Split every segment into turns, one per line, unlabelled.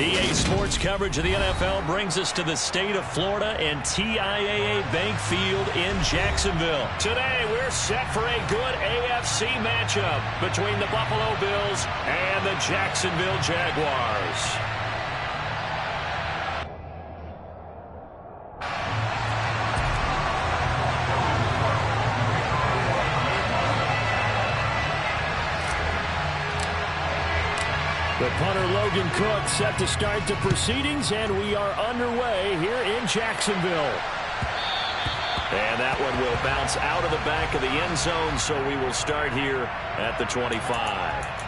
EA Sports coverage of the NFL brings us to the state of Florida and TIAA Bank Field in Jacksonville. Today, we're set for a good AFC matchup between the Buffalo Bills and the Jacksonville Jaguars. The punter Logan Cook set to start the proceedings, and we are underway here in Jacksonville. And that one will bounce out of the back of the end zone, so we will start here at the 25.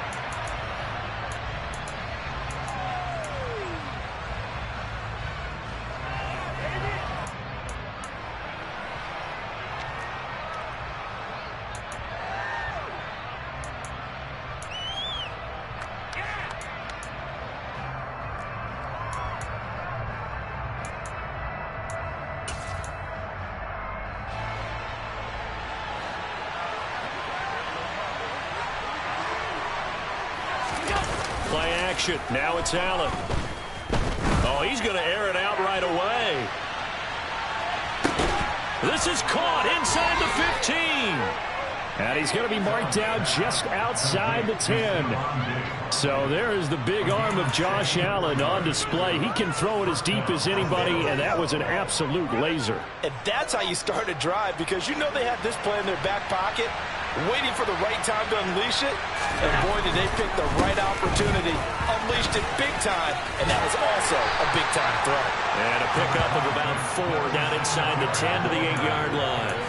Play action. Now it's Allen. Oh, he's going to air it out right away. This is caught inside the 15. And he's going to be marked down just outside the 10. So there is the big arm of Josh Allen on display. He can throw it as deep as anybody, and that was an absolute laser.
And that's how you start a drive, because you know they have this play in their back pocket, waiting for the right time to unleash it. And boy, did they pick the right opportunity. Unleashed it big time, and that was also a big-time throw.
And a pickup of about 4 down inside the 10 to the 8-yard line.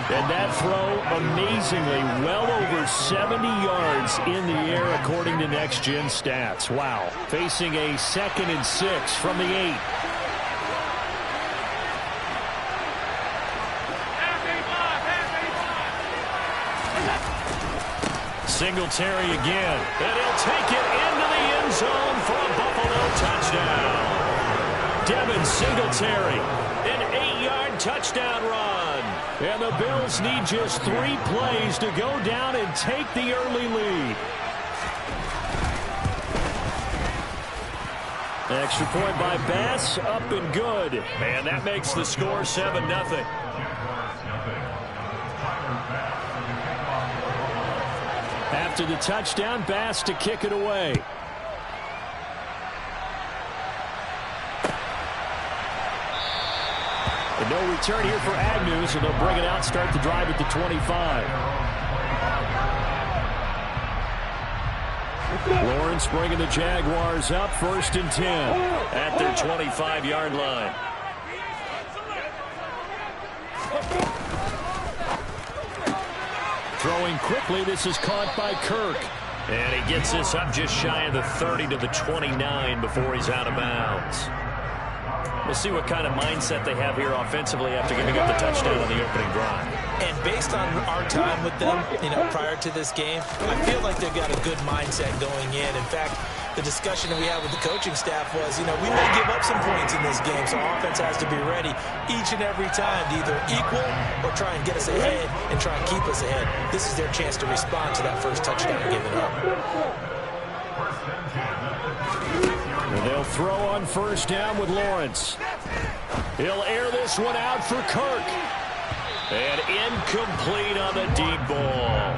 And that throw, amazingly, well over 70 yards in the air, according to Next Gen Stats. Wow. Facing a 2nd and 6 from the 8. Singletary again, and he'll take it into the end zone for a Buffalo touchdown. Devin Singletary, an 8-yard touchdown run. And the Bills need just 3 plays to go down and take the early lead. Extra point by Bass, up and good. And that makes the score 7-0. After the touchdown, Bass to kick it away. And no return here for Agnew, so they'll bring it out, start the drive at the 25. Lawrence bringing the Jaguars up, 1st and 10 at their 25-yard line. Throwing quickly, this is caught by Kirk. And he gets this up just shy of the 30 to the 29 before he's out of bounds. We'll see what kind of mindset they have here offensively after giving up the touchdown on the opening drive.
And based on our time with them, prior to this game, I feel like they've got a good mindset going in. In fact, the discussion that we had with the coaching staff was, we may give up some points in this game, so offense has to be ready each and every time to either equal or try and get us ahead and try and keep us ahead. This is their chance to respond to that first touchdown given up.
And they'll throw on 1st down with Lawrence. He'll air this one out for Kirk. And incomplete on the deep ball.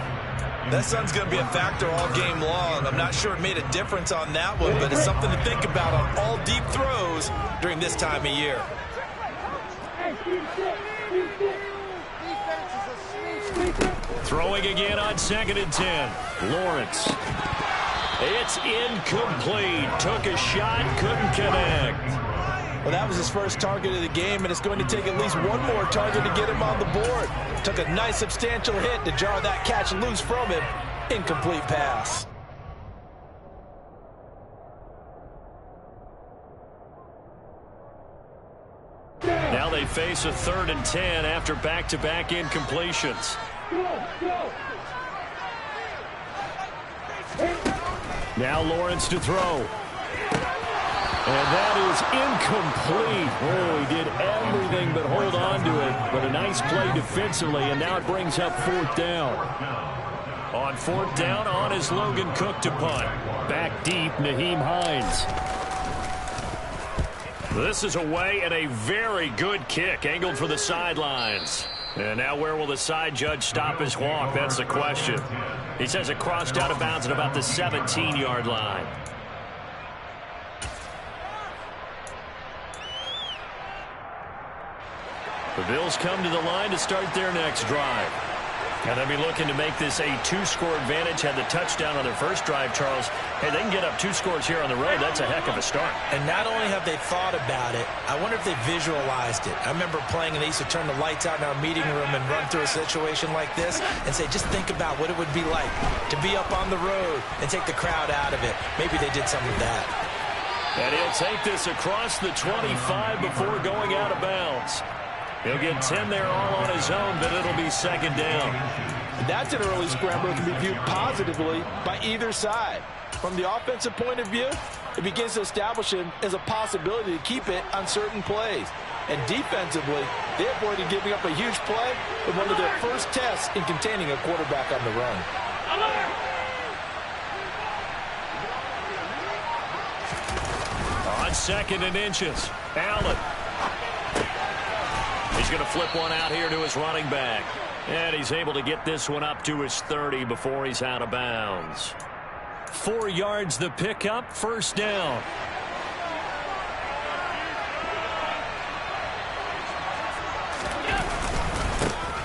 That sun's going to be a factor all game long. I'm not sure it made a difference on that one, but it's something to think about on all deep throws during this time of year.
Throwing again on 2nd and 10. Lawrence. It's incomplete. Took a shot, couldn't connect.
Well, that was his first target of the game, and it's going to take at least one more target to get him on the board. Took a nice substantial hit to jar that catch loose from him. Incomplete pass.
Now they face a 3rd and 10 after back-to-back incompletions. Now Lawrence to throw. And that is incomplete. Oh, he did everything but hold on to it. But a nice play defensively, and now it brings up 4th down. On 4th down, on is Logan Cook to punt. Back deep, Nyheim Hines. This is away and a very good kick angled for the sidelines. And now where will the side judge stop his walk? That's the question. He says it crossed out of bounds at about the 17-yard line. The Bills come to the line to start their next drive. And they'll be looking to make this a 2-score advantage. Had the touchdown on their first drive, Charles. Hey, they can get up 2 scores here on the road. That's a heck of a start.
And not only have they thought about it, I wonder if they visualized it. I remember playing, and they used to turn the lights out in our meeting room and run through a situation like this and say, just think about what it would be like to be up on the road and take the crowd out of it. Maybe they did some of that.
And he'll take this across the 25 before going out of bounds. He'll get 10 there all on his own, but it'll be second down.
And that's an early scramble that can be viewed positively by either side. From the offensive point of view, it begins to establish him as a possibility to keep it on certain plays. And defensively, they avoided giving up a huge play in one of their first tests in containing a quarterback on the run.
On 2nd and inches, Allen. He's going to flip one out here to his running back. And he's able to get this one up to his 30 before he's out of bounds. 4 yards the pickup, first down.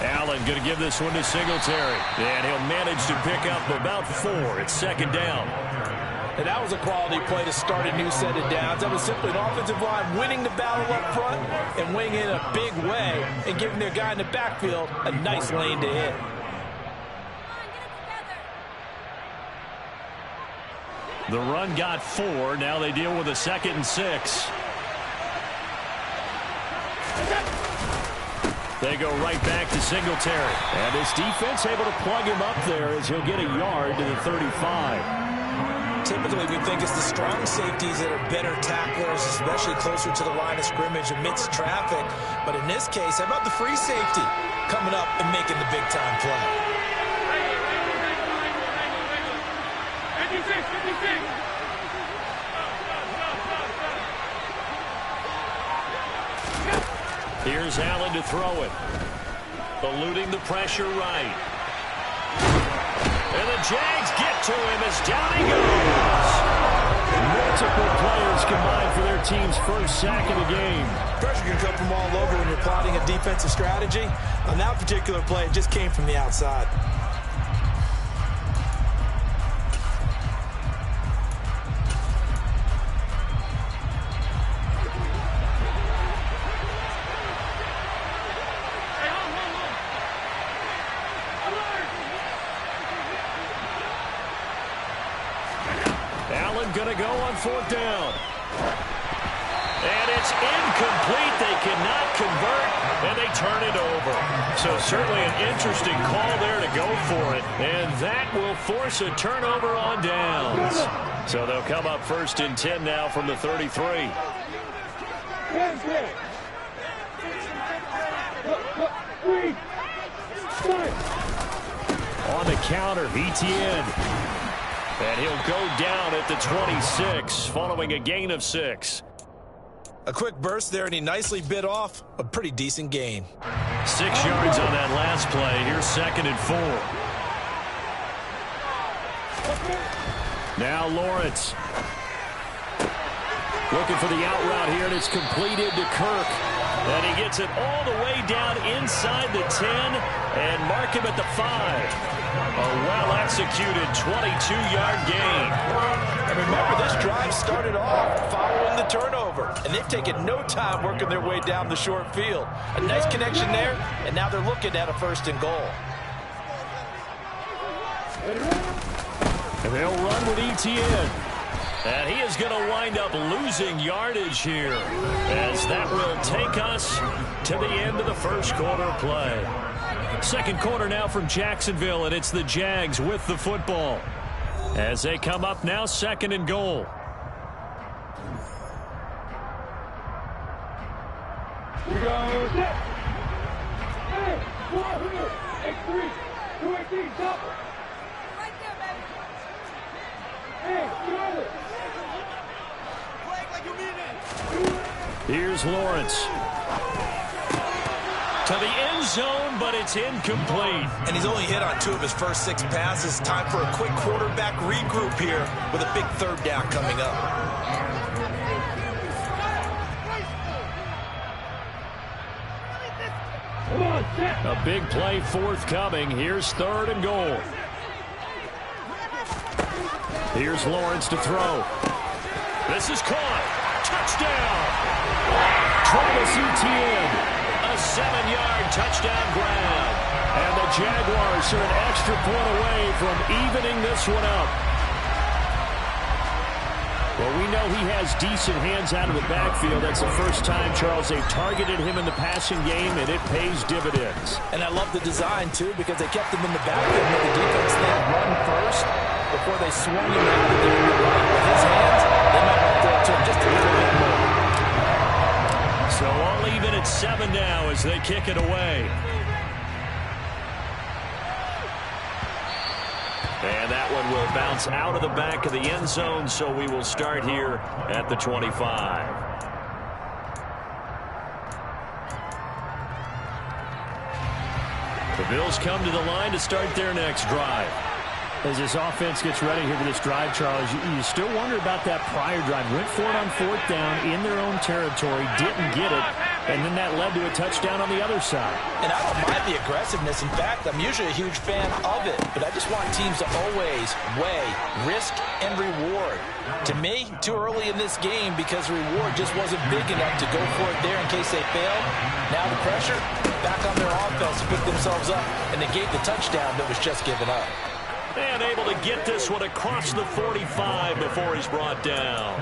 Allen going to give this one to Singletary. And he'll manage to pick up about 4. It's second down.
And that was a quality play to start a new set of downs. That was simply an offensive line winning the battle up front and winning in a big way and giving their guy in the backfield a nice lane to hit.
The run got 4. Now they deal with a 2nd and 6. They go right back to Singletary. And this defense able to plug him up there as he'll get a yard to the 35.
Typically, we think it's the strong safeties that are better tacklers, especially closer to the line of scrimmage amidst traffic. But in this case, how about the free safety coming up and making the big-time play?
Here's Allen to throw it. Eluding the pressure right. And the Jags get to him as down he goes. Multiple players combined for their team's first sack of the game.
Pressure can come from all over when you're plotting a defensive strategy. On that particular play, it just came from the outside.
Going to go on 4th down. And it's incomplete. They cannot convert, and they turn it over. So certainly an interesting call there to go for it. And that will force a turnover on downs. So they'll come up 1st and 10 now from the 33. On the counter, ETN. And he'll go down at the 26 following a gain of 6.
A quick burst there, and he nicely bit off a pretty decent gain.
6 yards on that last play. Here's 2nd and 4. Now Lawrence. Looking for the out route here, and it's completed to Kirk. And he gets it all the way down inside the 10 and mark him at the 5. A well-executed 22-yard gain.
And remember, this drive started off following the turnover, and they've taken no time working their way down the short field. A nice connection there, and now they're looking at a 1st and goal.
And they'll run with ETN. And he is going to wind up losing yardage here, as that will take us to the end of the first quarter play. Second quarter now from Jacksonville, and it's the Jags with the football as they come up now 2nd and goal.
Here goes it. Hey, 400, X3, 218, stop. Right there, baby. Hey, get over it. Play like you mean it.
Here's Lawrence. To the end zone, but it's incomplete.
And he's only hit on 2 of his first 6 passes. Time for a quick quarterback regroup here with a big 3rd down coming up.
A big play forthcoming. Here's 3rd and goal. Here's Lawrence to throw. This is caught. Touchdown. Travis Etienne. A 7-yard touchdown grab. And the Jaguars are an extra point away from evening this one up. Well, we know he has decent hands out of the backfield. That's the first time, Charles, they've targeted him in the passing game, and it pays dividends.
And I love the design, too, because they kept him in the backfield and made the defense think run first before they swung him out of there in the right. With his hands, they might want to throw to him just a little bit more.
So all even at 7 now as they kick it away. And that one will bounce out of the back of the end zone, so we will start here at the 25. The Bills come to the line to start their next drive. As this offense gets ready here for this drive, Charles, you still wonder about that prior drive. Went for it on 4th down in their own territory, didn't get it, and then that led to a touchdown on the other side.
And I don't mind the aggressiveness. In fact, I'm usually a huge fan of it, but I just want teams to always weigh risk and reward. To me, too early in this game because reward just wasn't big enough to go for it there in case they failed. Now the pressure, back on their offense to pick themselves up, and they gave the touchdown that was just given up.
And able to get this one across the 45 before he's brought down.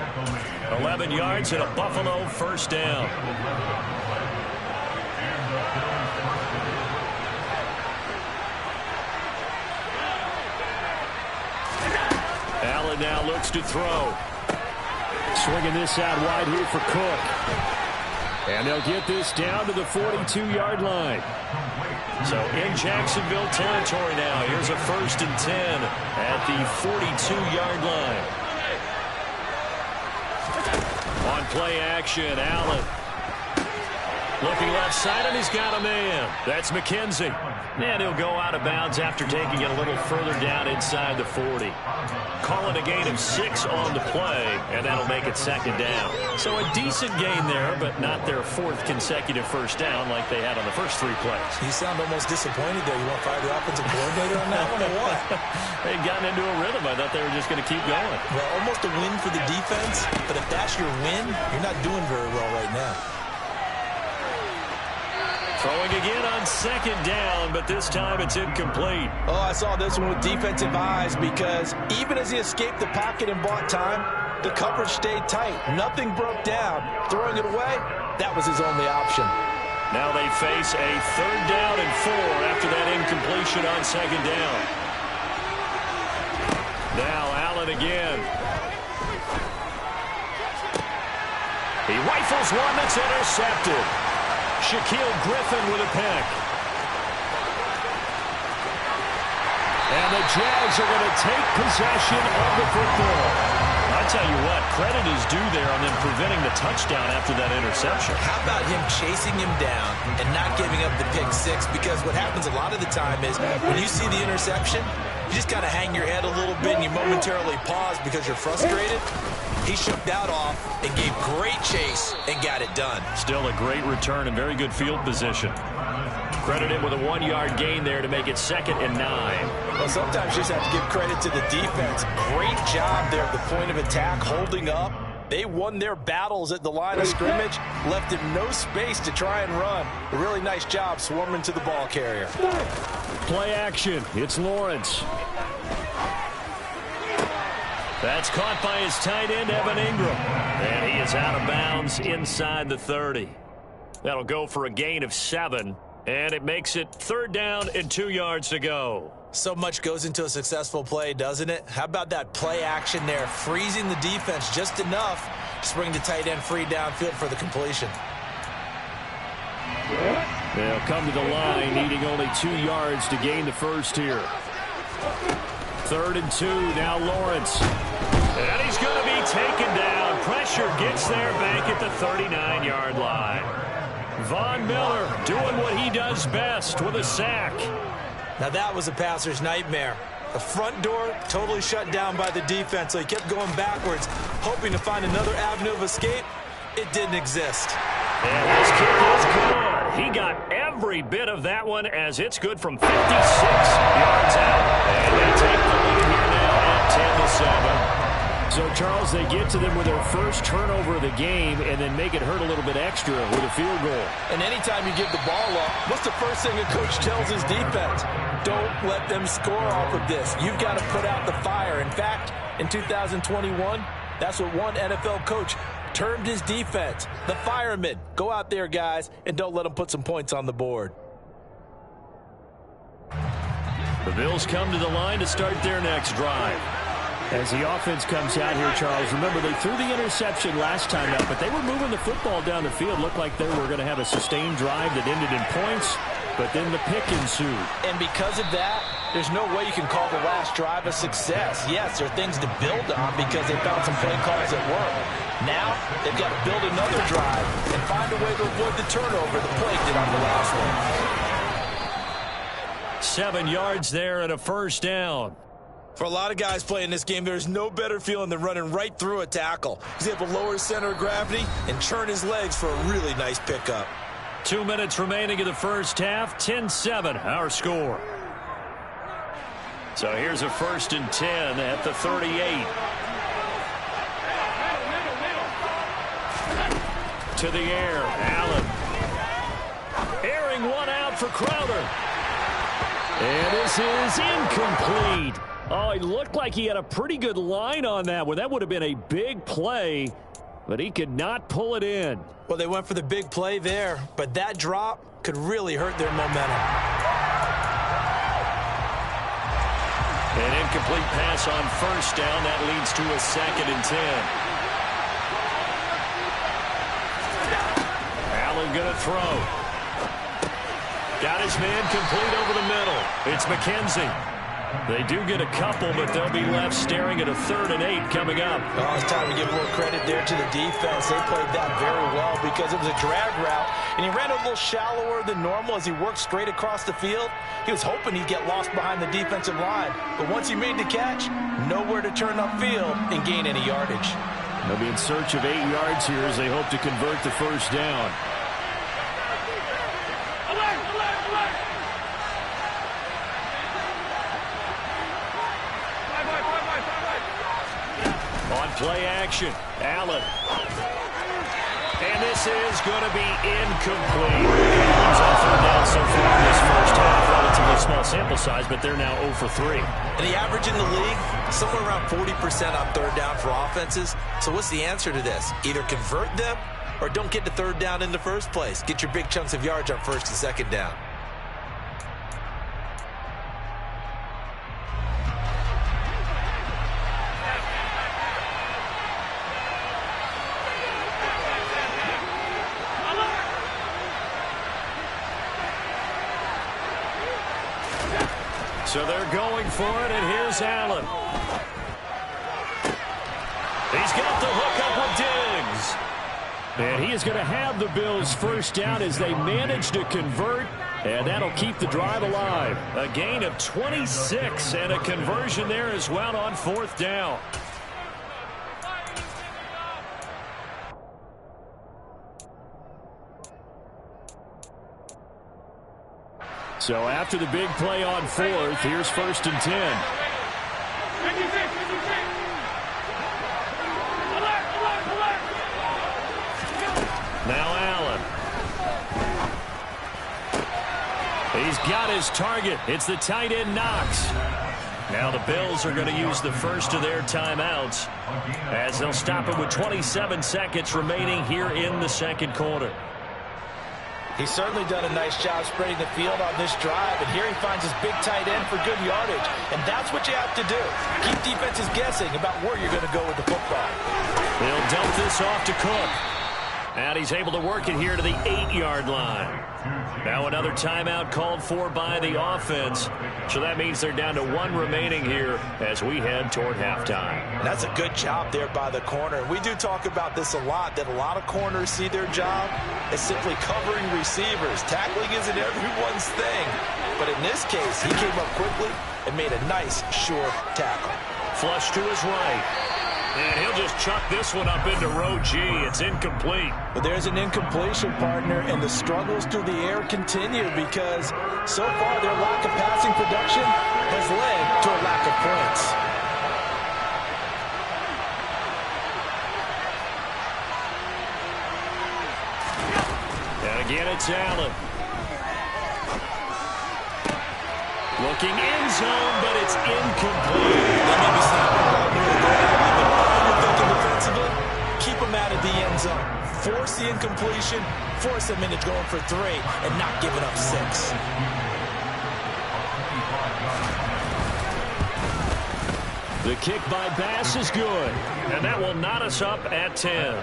11 yards and a Buffalo 1st down. Allen now looks to throw. Swinging this out wide here for Cook. And they'll get this down to the 42-yard line. So in Jacksonville territory now. Here's a 1st and 10 at the 42-yard line. On play action, Allen. Looking left side, and he's got a man. That's McKenzie. And he'll go out of bounds after taking it a little further down inside the 40. Calling a gain of 6 on the play, and that'll make it 2nd down. So a decent gain there, but not their 4th consecutive 1st down like they had on the first 3 plays.
You sound almost disappointed there. You want to fire the offensive coordinator on that one or what?
They'd gotten into a rhythm. I thought they were just going to keep going.
Well, almost a win for the defense, but if that's your win, you're not doing very well right now.
Throwing again on 2nd down, but this time it's incomplete.
Oh, I saw this one with defensive eyes because even as he escaped the pocket and bought time, the coverage stayed tight. Nothing broke down. Throwing it away, that was his only option.
Now they face a 3rd down and 4 after that incompletion on 2nd down. Now Allen again. He rifles one that's intercepted. Shaquille Griffin with a pick. And the Jags are going to take possession of the football. I tell you what, credit is due there on them preventing the touchdown after that interception.
How about him chasing him down and not giving up the pick 6? Because what happens a lot of the time is when you see the interception, you just kind of hang your head a little bit and you momentarily pause because you're frustrated. He shook that off and gave great chase and got it done.
Still a great return and very good field position. Credit him with a 1-yard gain there to make it 2nd and 9.
Well, sometimes you just have to give credit to the defense. Great job there at the point of attack, holding up. They won their battles at the line of scrimmage, left him no space to try and run. A really nice job swarming to the ball carrier.
Play action. It's Lawrence. That's caught by his tight end, Evan Ingram. And he is out of bounds inside the 30. That'll go for a gain of 7. And it makes it 3rd down and 2 yards to go.
So much goes into a successful play, doesn't it? How about that play action there, freezing the defense just enough to bring the tight end free downfield for the completion.
They'll come to the line, needing only 2 yards to gain the first here. 3rd and 2, now Lawrence. And he's going to be taken down pressure gets there back at the 39-yard line. Von Miller doing what he does best with a sack.
Now that was a passer's nightmare. The front door totally shut down by the defense, so he kept going backwards, hoping to find another avenue of escape. It didn't exist.
And this kick is good. He got every bit of that one as it's good from 56 yards out. And they take the lead here now at 10-7. So, Charles, they get to them with their first turnover of the game and then make it hurt a little bit extra with a field goal.
And anytime you give the ball up, what's the first thing a coach tells his defense? Don't let them score off of this. You've got to put out the fire. In fact, in 2021, that's what one NFL coach termed his defense, the firemen. Go out there, guys, and don't let them put some points on the board.
The Bills come to the line to start their next drive. As the offense comes out here, Charles, remember they threw the interception last time out, but they were moving the football down the field. Looked like they were going to have a sustained drive that ended in points, but then the pick ensued.
And because of that, there's no way you can call the last drive a success. Yes, there are things to build on because they found some play calls that work. Now, they've got to build another drive and find a way to avoid the turnover the play did on the last one.
7 yards there and a first down.
For a lot of guys playing this game, there's no better feeling than running right through a tackle. He's able to lower his center of gravity and churn his legs for a really nice pickup.
2 minutes remaining in the first half. 10-7, our score. So here's a 1st and 10 at the 38. To the air, Allen. Airing one out for Crowder. And this is incomplete. Oh, it looked like he had a pretty good line on that one. That would have been a big play, but he could not pull it in.
Well, they went for the big play there, but that drop could really hurt their momentum.
An incomplete pass on first down. That leads to a 2nd and 10. Allen going to throw. Got his man complete over the middle. It's McKenzie. They do get a couple, but they'll be left staring at a 3rd and 8 coming up.
Oh, it's time to give a little credit there to the defense. They played that very well because it was a drag route, and he ran a little shallower than normal as he worked straight across the field. He was hoping he'd get lost behind the defensive line, but once he made the catch, nowhere to turn upfield and gain any yardage.
They'll be in search of 8 yards here as they hope to convert the first down. Play action. Allen. And this is going to be incomplete. Allen's on 3rd down so far in this first half. Relatively small sample size, but they're now 0 for 3.
And the average in the league, somewhere around 40% on 3rd down for offenses. So what's the answer to this? Either convert them or don't get to 3rd down in the first place. Get your big chunks of yards on 1st and 2nd down.
So they're going for it, and here's Allen. He's got the hook up with Diggs. And he is going to have the Bills' first down as they manage to convert, and that'll keep the drive alive. A gain of 26 and a conversion there as well on 4th down. So after the big play on 4th, here's 1st and 10. Now Allen. He's got his target. It's the tight end Knox. Now the Bills are going to use the first of their timeouts as they'll stop it with 27 seconds remaining here in the 2nd quarter.
He's certainly done a nice job spreading the field on this drive, and here he finds his big tight end for good yardage. And that's what you have to do. Keep defenses guessing about where you're going to go with the football.
They'll dump this off to Cook. And he's able to work it here to the 8-yard line. Now another timeout called for by the offense. So that means they're down to 1 remaining here as we head toward halftime.
That's a good job there by the corner. We do talk about this a lot, that a lot of corners see their job as simply covering receivers. Tackling isn't everyone's thing. But in this case, he came up quickly and made a nice, short tackle.
Flush to his right. And he'll just chuck this one up into row G. It's incomplete.
But there's an incompletion, partner, and the struggles through the air continue because so far their lack of passing production has led to a lack of points.
And again, it's Allen. Looking end zone, but it's incomplete.
They may be snapping about near the goal line, but all you're thinking defensively, keep them out of the end zone. Force the incompletion, force them into going for 3, and not giving up 6.
The kick by Bass is good, and that will knot us up at 10.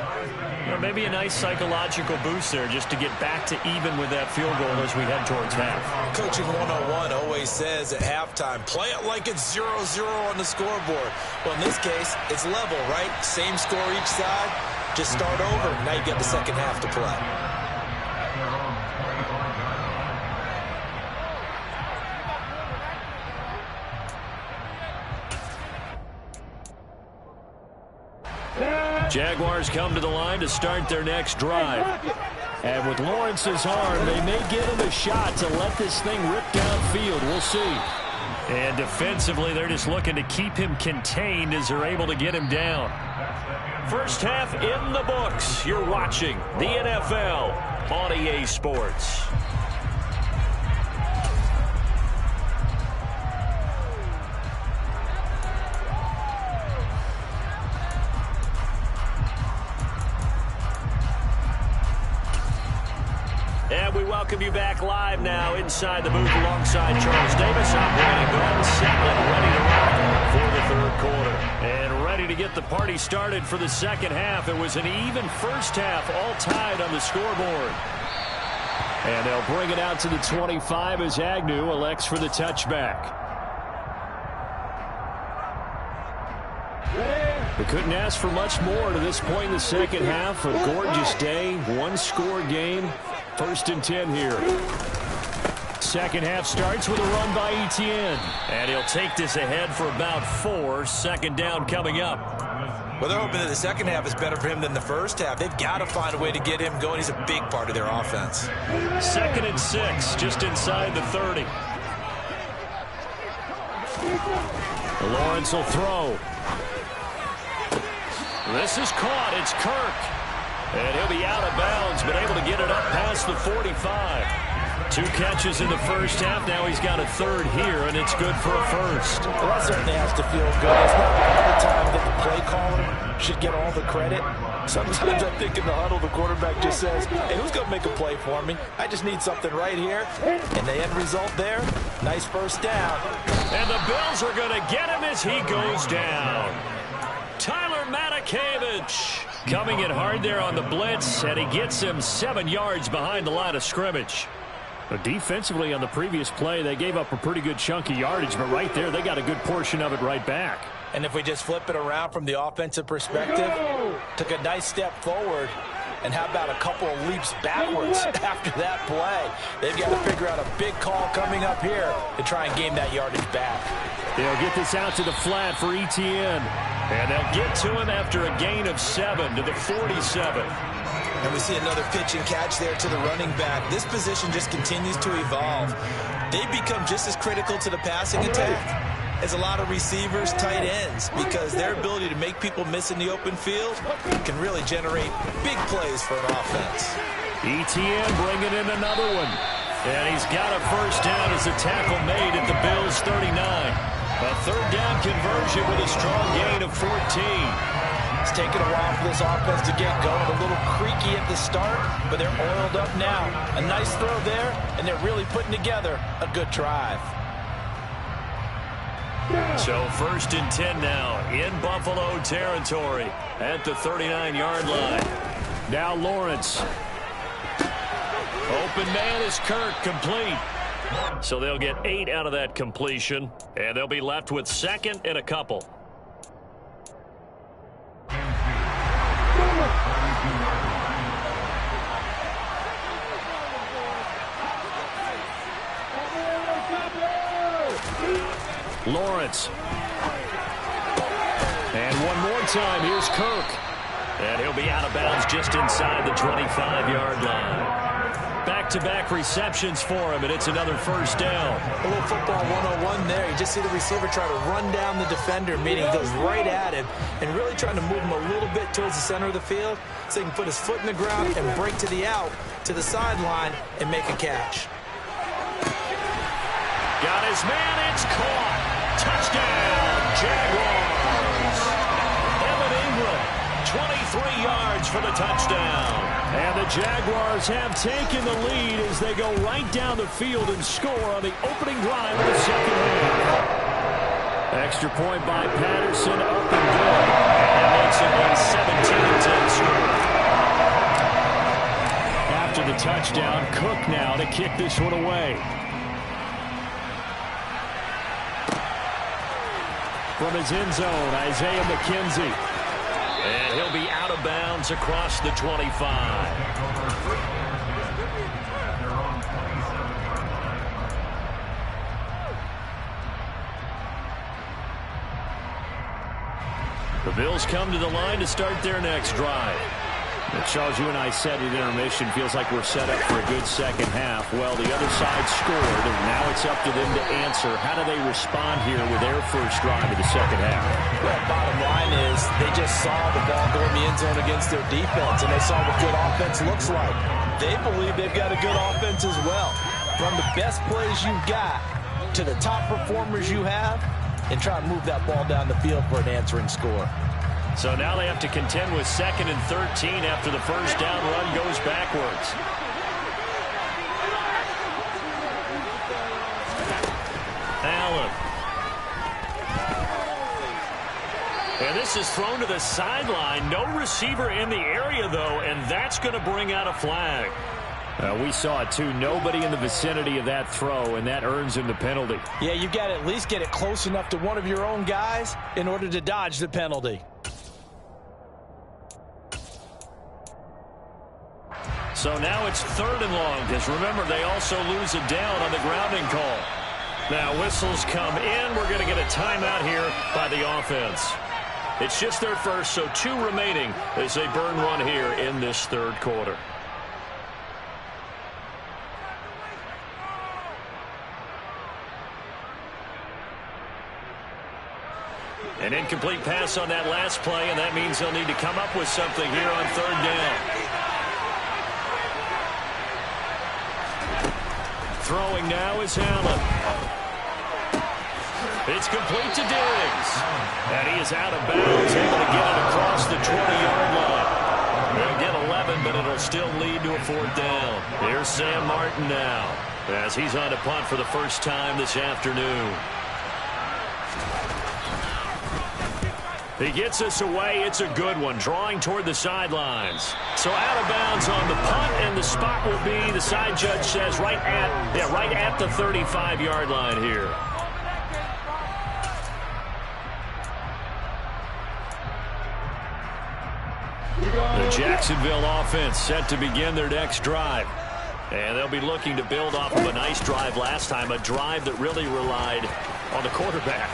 You know, maybe a nice psychological boost there just to get back to even with that field goal as we head towards half.
Coaching 101 always says at halftime, play it like it's 0-0 on the scoreboard. Well, in this case, it's level, right? Same score each side. Just start over. Now you get the second half to play.
Jaguars come to the line to start their next drive. And with Lawrence's arm, they may give him a shot to let this thing rip downfield. We'll see. And defensively, they're just looking to keep him contained as they're able to get him down. First half in the books. You're watching the NFL on EA Sports. And we welcome you back live now inside the booth alongside Charles Davis. Operating Glenn Setlin, ready to rock for the third quarter. And ready to get the party started for the second half. It was an even first half, all tied on the scoreboard. And they'll bring it out to the 25 as Agnew elects for the touchback. We couldn't ask for much more to this point in the second half. A gorgeous day, one-score game. 1st and 10 here. Second half starts with a run by Etienne. And he'll take this ahead for about 4. Second down coming up.
Well, they're hoping that the second half is better for him than the first half. They've got to find a way to get him going. He's a big part of their offense.
2nd and 6, just inside the 30. Lawrence will throw. This is caught. It's Kirk. And he'll be out of bounds, but able to get it up past the 45. 2 catches in the first half. Now he's got a 3rd here, and it's good for a 1st.
Well, that certainly has to feel good. It's not all the time that the play caller should get all the credit. Sometimes I think in the huddle, the quarterback just says, hey, who's going to make a play for me? I just need something right here. And the end result there, nice first down.
And the Bills are going to get him as he goes down. Tyler Matakevich coming in hard there on the blitz, and he gets him 7 yards behind the line of scrimmage. But defensively on the previous play, they gave up a pretty good chunk of yardage, but right there, they got a good portion of it right back.
And if we just flip it around from the offensive perspective, took a nice step forward, and how about a couple of leaps backwards after that play? They've got to figure out a big call coming up here to try and gain that yardage back.
They'll get this out to the flat for Etienne. And they'll get to him after a gain of 7 to the 47.
And we see another pitch and catch there to the running back. This position just continues to evolve. They've become just as critical to the passing attack as a lot of receivers, tight ends, because their ability to make people miss in the open field can really generate big plays for an offense.
Etienne bringing in another one. And he's got a first down as a tackle made at the Bills' 39. A 3rd down conversion with a strong gain of 14.
It's taken a while for this offense to get going. A little creaky at the start, but they're oiled up now. A nice throw there, and they're really putting together a good drive.
So 1st and 10 now in Buffalo territory at the 39-yard line. Now Lawrence. Open man is Kirk, complete. So they'll get 8 out of that completion, and they'll be left with 2nd and a couple. Lawrence. And one more time, here's Kirk. And he'll be out of bounds just inside the 25-yard line. Back-to-back receptions for him, and it's another first down.
A little football 101 there. You just see the receiver try to run down the defender, meaning he goes right at him and really trying to move him a little bit towards the center of the field so he can put his foot in the ground and break to the out, to the sideline, and make a catch.
Got his man, it's caught. Touchdown, Jaguars. Evan Ingram, 23 yards for the touchdown. And the Jaguars have taken the lead as they go right down the field and score on the opening drive of the second half. Extra point by Patterson, up and good. And that makes it a 17-10 score. After the touchdown, Cook now to kick this one away. From his end zone, Isaiah McKenzie. And he'll be out of bounds across the 25. The Bills come to the line to start their next drive. Charles, you and I said at intermission, feels like we're set up for a good second half. Well, the other side scored, and now it's up to them to answer. How do they respond here with their first drive of the second half?
Well, bottom line is they just saw the ball go in the end zone against their defense, and they saw what good offense looks like. They believe they've got a good offense as well. From the best plays you've got to the top performers you have, and try to move that ball down the field for an answering score.
So now they have to contend with 2nd and 13 after the first down run goes backwards. Allen. And this is thrown to the sideline. No receiver in the area, though, and that's going to bring out a flag. We saw it, too. Nobody in the vicinity of that throw, and that earns him the penalty.
Yeah, you've got to at least get it close enough to one of your own guys in order to dodge the penalty.
So now it's 3rd and long, because remember, they also lose a down on the grounding call. Now whistles come in. We're going to get a timeout here by the offense. It's just their first, so 2 remaining as they burn one here in this 3rd quarter. An incomplete pass on that last play, and that means they'll need to come up with something here on 3rd down. Throwing now is Allen. It's complete to Diggs. And he is out of bounds, able to get it across the 20-yard line. They'll get 11, but it'll still lead to a 4th down. Here's Sam Martin now, as he's on to punt for the first time this afternoon. He gets us away. It's a good one, drawing toward the sidelines. So out of bounds on the punt, and the spot will be, the side judge says, right at the 35-yard line here. The Jacksonville offense set to begin their next drive. And they'll be looking to build off of a nice drive last time, a drive that really relied on the quarterback.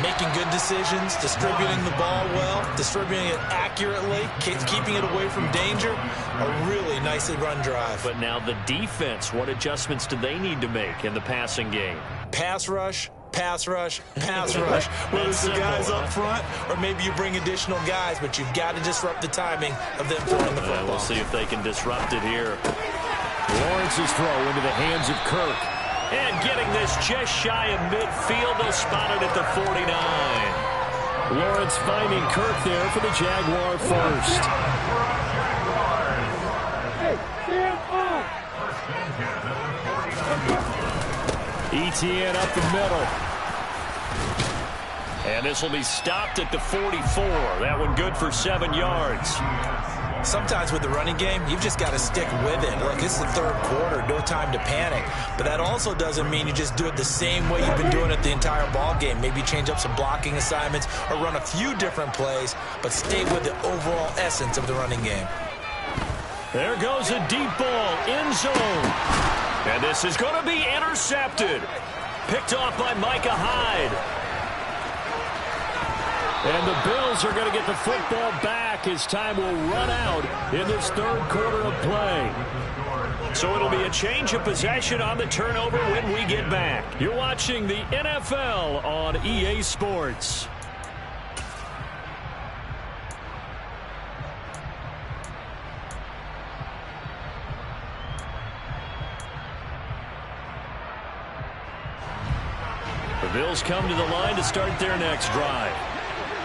Making good decisions, distributing the ball well, distributing it accurately, keeping it away from danger. A really nicely run drive.
But now the defense, what adjustments do they need to make in the passing game?
Pass rush, pass rush, pass rush. Whether it's the guys up front or maybe you bring additional guys, but you've got to disrupt the timing of them throwing the football.
We'll see if they can disrupt it here. Lawrence's throw into the hands of Kirk. And getting this just shy of midfield, they'll spot it at the 49. Lawrence finding Kirk there for the Jaguar first. Etienne up the middle. And this will be stopped at the 44. That one good for 7 yards.
Sometimes with the running game, you've just got to stick with it. Look, it's the third quarter, no time to panic. But that also doesn't mean you just do it the same way you've been doing it the entire ball game. Maybe change up some blocking assignments or run a few different plays, but stay with the overall essence of the running game.
There goes a deep ball, end zone. And this is going to be intercepted. Picked off by Micah Hyde. And the Bills are going to get the football back as time will run out in this third quarter of play. So it'll be a change of possession on the turnover when we get back. You're watching the NFL on EA Sports. The Bills come to the line to start their next drive.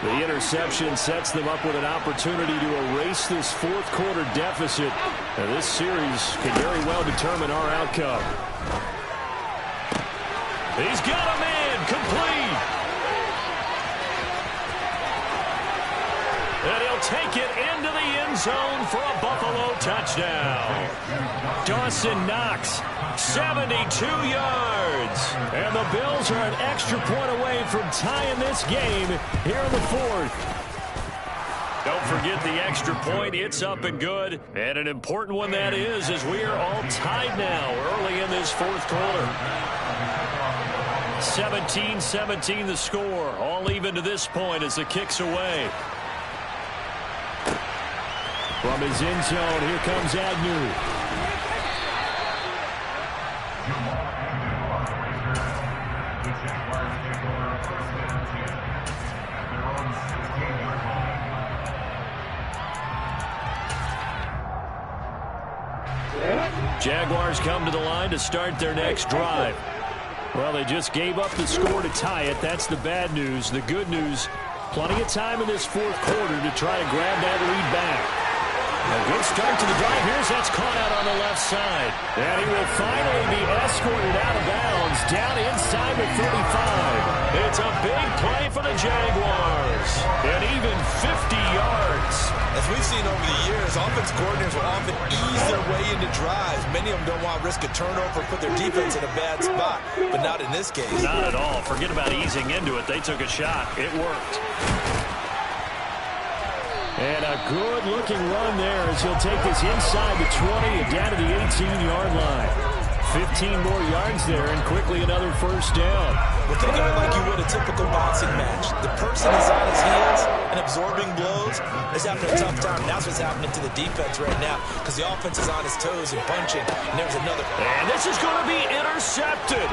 The interception sets them up with an opportunity to erase this fourth quarter deficit. And this series could very well determine our outcome. He's got a man complete. And he'll take it into the end zone for a Buffalo touchdown. Dawson Knox, 72 yards. And the Bills are an extra point away from tying this game here in the fourth. Don't forget the extra point. It's up and good. And an important one that is, as we are all tied now early in this fourth quarter. 17-17 the score. All even to this point as the kick's away. From his end zone, here comes Agnew. Jaguars come to the line to start their next drive. Well, they just gave up the score to tie it. That's the bad news. The good news, plenty of time in this fourth quarter to try to grab that lead back. A good start to the drive. Here's that's caught out on the left side. And he will finally be escorted out of bounds down inside the 35. It's a big play for the Jaguars. And even 50 yards.
As we've seen over the years, offense coordinators will often ease their way into drives. Many of them don't want to risk a turnover, put their defense in a bad spot, but not in this case.
Not at all. Forget about easing into it. They took a shot. It worked. And a good-looking run there as he'll take this inside the 20 and down to the 18-yard line. 15 more yards there and quickly another first down.
Well, think of it like you would a typical boxing match. The person is on his heels and absorbing blows is having a tough time. That's what's happening to the defense right now because the offense is on his toes and punching. And there's another.
And this is going to be intercepted.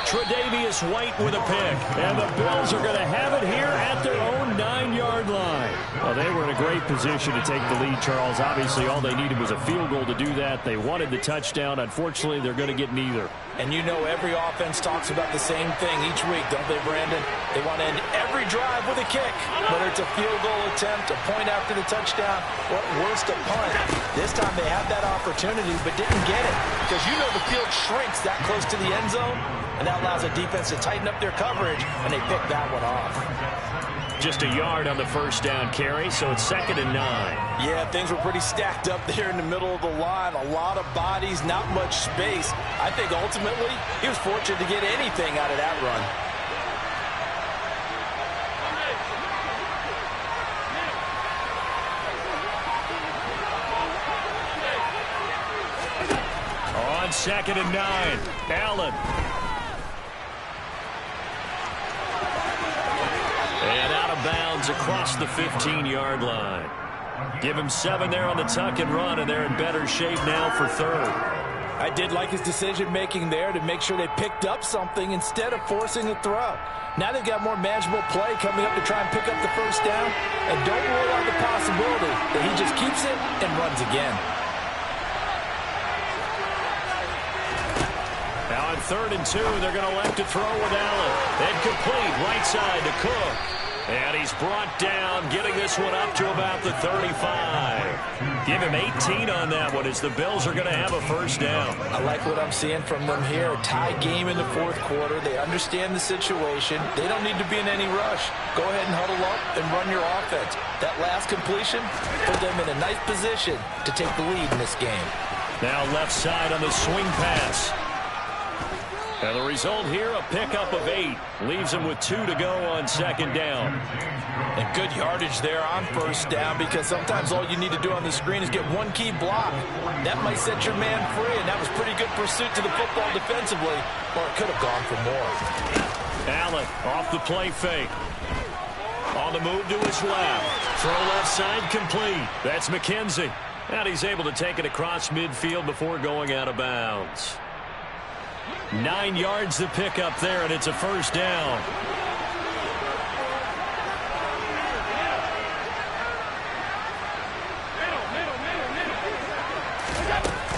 Tre'Davious White with a pick. And the Bills are going to have it here at their own 9-yard line. Well, they were in a great position to take the lead, Charles. Obviously, all they needed was a field goal to do that. They wanted the touchdown. Unfortunately, they're going to get neither.
And you know every offense talks about the same thing each week, don't they, Brandon? They want to end every drive with a kick, whether it's a field goal attempt, a point after the touchdown, or at worst, a punt. This time they had that opportunity but didn't get it because you know the field shrinks that close to the end zone, and that allows a defense to tighten up their coverage, and they pick that one off.
Just a yard on the first down carry, so it's 2nd and 9.
Yeah, things were pretty stacked up there in the middle of the line. A lot of bodies, not much space. I think ultimately he was fortunate to get anything out of that run.
On 2nd and 9, Allen. And out of bounds across the 15-yard line. Give him 7 there on the tuck and run, and they're in better shape now for 3rd.
I did like his decision-making there to make sure they picked up something instead of forcing a throw. Now they've got more manageable play coming up to try and pick up the first down, and don't rule out the possibility that he just keeps it and runs again.
Now on 3rd and 2, they're going to elect to throw with Allen. And complete right side to Cook. And he's brought down, getting this one up to about the 35. Give him 18 on that one as the Bills are going to have a first down.
I like what I'm seeing from them here. Tie game in the fourth quarter. They understand the situation. They don't need to be in any rush. Go ahead and huddle up and run your offense. That last completion put them in a nice position to take the lead in this game.
Now left side on the swing pass. And the result here, a pickup of 8. Leaves him with 2 to go on second down.
And good yardage there on first down, because sometimes all you need to do on the screen is get one key block. That might set your man free, and that was pretty good pursuit to the football defensively, or it could have gone for more.
Allen off the play fake. On the move to his left. Throw left side complete. That's McKenzie. And he's able to take it across midfield before going out of bounds. 9 yards to pick up there, and it's a first down.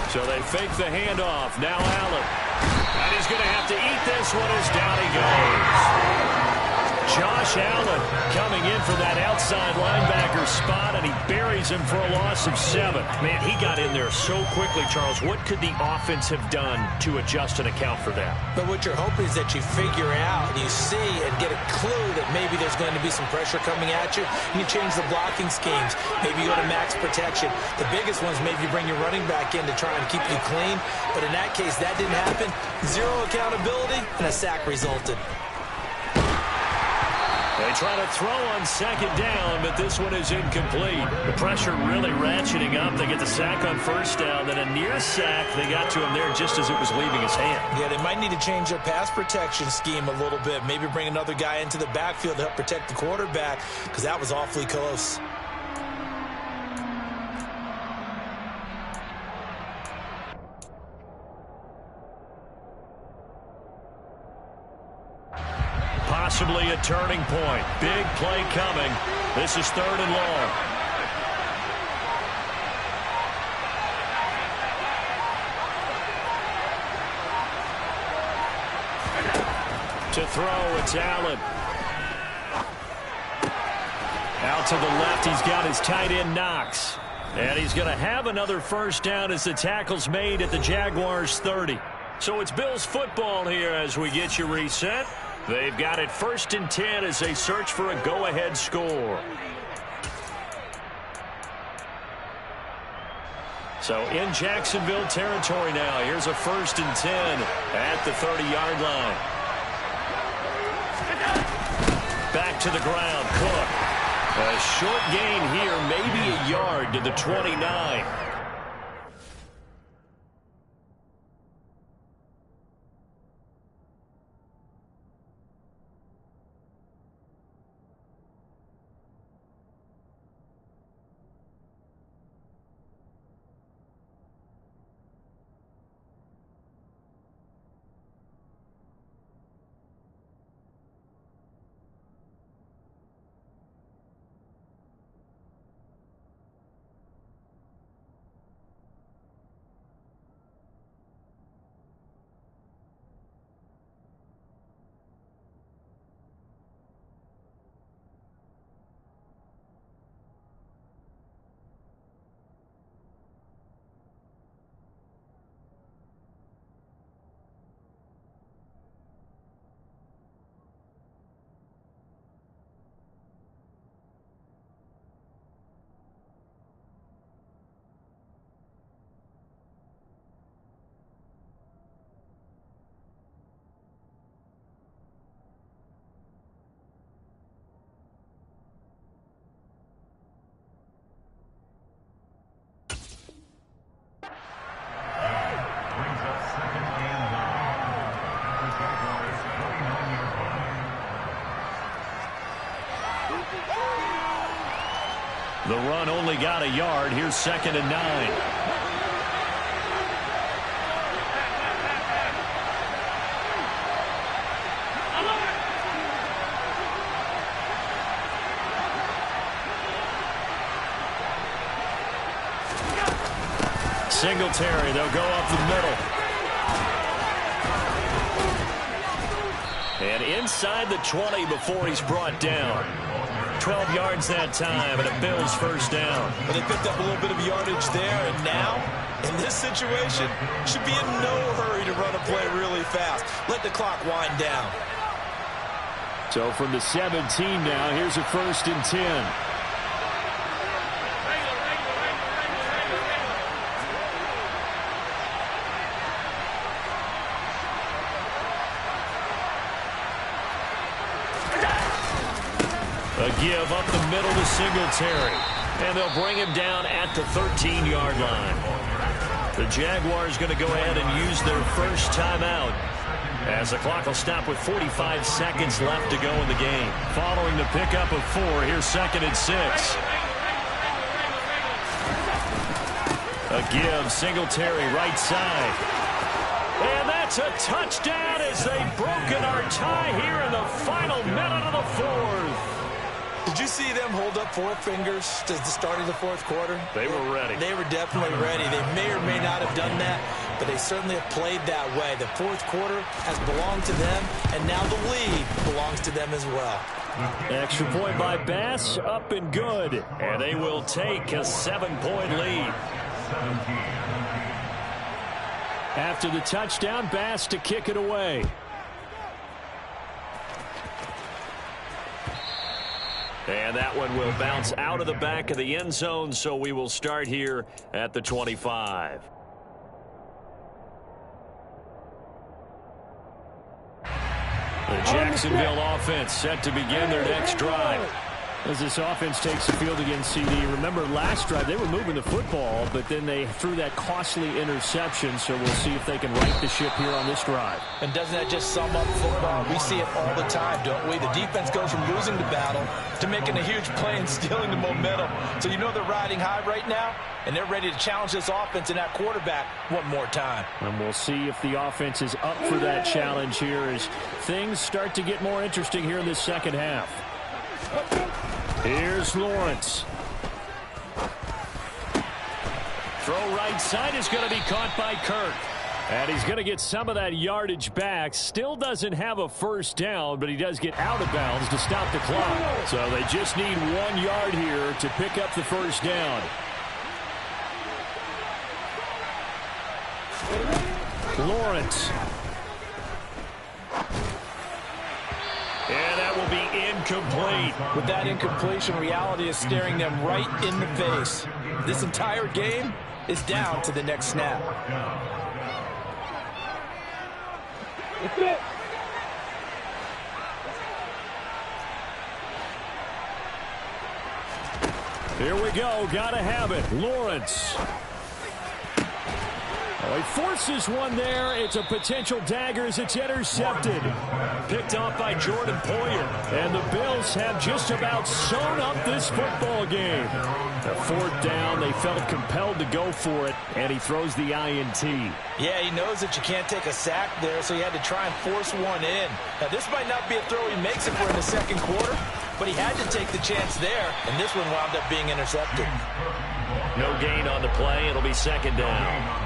So they fake the handoff. Now Allen. And he's going to have to eat this one as down he goes. Josh Allen coming in for that outside linebacker spot, and he buries him for a loss of 7. Man, he got in there so quickly, Charles. What could the offense have done to adjust and account for that?
But what you're hoping is that you figure out, you see, and get a clue that maybe there's going to be some pressure coming at you. You change the blocking schemes. Maybe you go to max protection. The biggest ones, maybe you bring your running back in to try and keep you clean. But in that case, that didn't happen. 0 accountability, and a sack resulted.
They try to throw on second down, but this one is incomplete. The pressure really ratcheting up. They get the sack on first down, then a near sack. They got to him there just as it was leaving his hand.
Yeah, they might need to change their pass protection scheme a little bit. Maybe bring another guy into the backfield to help protect the quarterback, because that was awfully close.
Possibly a turning point. Big play coming. This is 3rd and long. To throw, it's Allen. Out to the left, he's got his tight end Knox. And he's going to have another first down as the tackle's made at the Jaguars' 30. So it's Bills football here as we get you reset. They've got it 1st and 10 as they search for a go-ahead score. So in Jacksonville territory now. Here's a 1st and 10 at the 30-yard line. Back to the ground, Cook. A short gain here, maybe a yard to the 29. The run only got a yard. Here's 2nd and 9. Singletary, they'll go up the middle. And inside the 20 before he's brought down. 12 yards that time, and a Bills first down.
Well, they picked up a little bit of yardage there, and now, in this situation, should be in no hurry to run a play really fast. Let the clock wind down.
So from the 17 now, here's a 1st and 10. A give up the middle to Singletary. And they'll bring him down at the 13-yard line. The Jaguars going to go ahead and use their first timeout, as the clock will stop with 45 seconds left to go in the game. Following the pickup of 4, here's 2nd and 6. A give, Singletary right side. And that's a touchdown as they've broken our tie here in the final minute of the 4th.
Did you see them hold up 4 fingers to the start of the 4th quarter?
They were ready.
They were definitely ready. They may or may not have done that, but they certainly have played that way. The 4th quarter has belonged to them, and now the lead belongs to them as well.
Extra point by Bass, up and good. And they will take a 7-point lead. After the touchdown, Bass to kick it away. And that one will bounce out of the back of the end zone, so we will start here at the 25. The Jacksonville offense set to begin their next drive. As this offense takes the field against CD, remember last drive they were moving the football, but then they threw that costly interception, so we'll see if they can right the ship here on this drive.
And doesn't that just sum up football? We see it all the time, don't we? The defense goes from losing the battle to making a huge play and stealing the momentum. So you know they're riding high right now, and they're ready to challenge this offense and that quarterback one more time.
And we'll see if the offense is up for that challenge here as things start to get more interesting here in this second half. Here's Lawrence. Throw right side is going to be caught by Kirk. And he's going to get some of that yardage back. Still doesn't have a first down, but he does get out of bounds to stop the clock. So they just need 1 yard here to pick up the first down. Lawrence. And that will be incomplete.
With that incompletion, reality is staring them right in the face. This entire game is down to the next snap.
That's it.
Here we go. Gotta have it. Lawrence. Oh, he forces one there. It's a potential dagger as it's intercepted. Picked off by Jordan Poyer. And the Bills have just about sewn up this football game. A 4th down. They felt compelled to go for it. And he throws the INT.
Yeah, he knows that you can't take a sack there, so he had to try and force one in. Now, this might not be a throw he makes if we're in the 2nd quarter, but he had to take the chance there, and this one wound up being intercepted.
No gain on the play. It'll be 2nd down.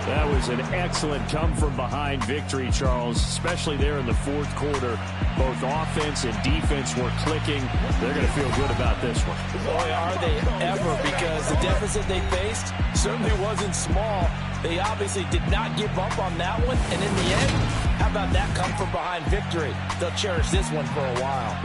That was an excellent come-from-behind victory, Charles, especially there in the 4th quarter. Both offense and defense were clicking. They're going to feel good about this one.
Boy, are they ever, because the deficit they faced certainly wasn't small. They obviously did not give up on that one, and in the end, how about that come-from-behind victory? They'll cherish this one for a while.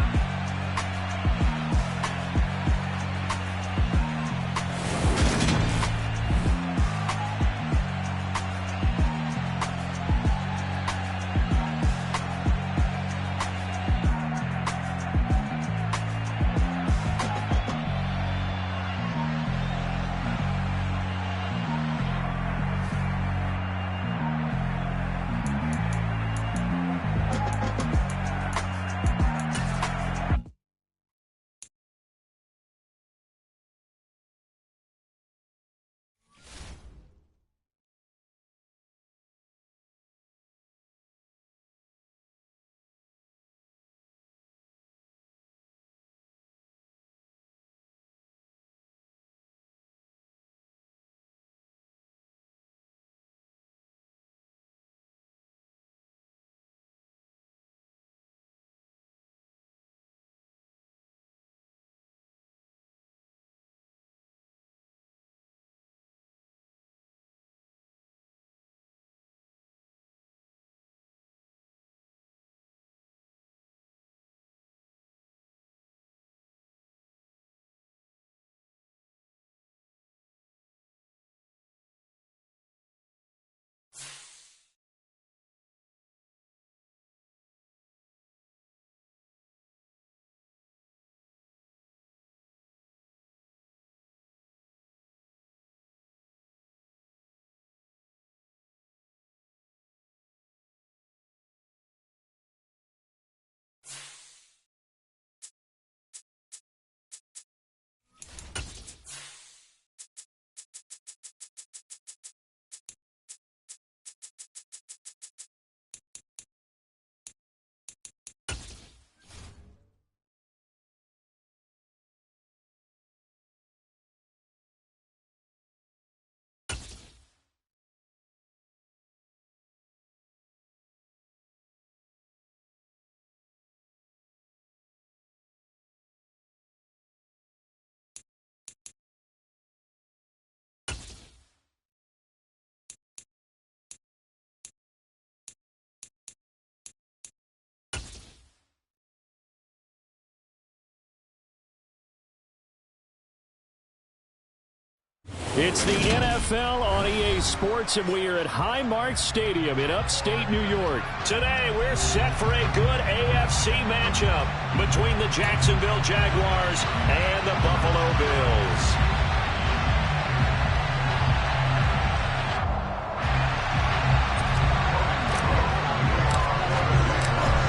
It's the NFL on EA Sports, and we are at Highmark Stadium in upstate New York. Today, we're set for a good AFC matchup between the Jacksonville Jaguars and the Buffalo Bills.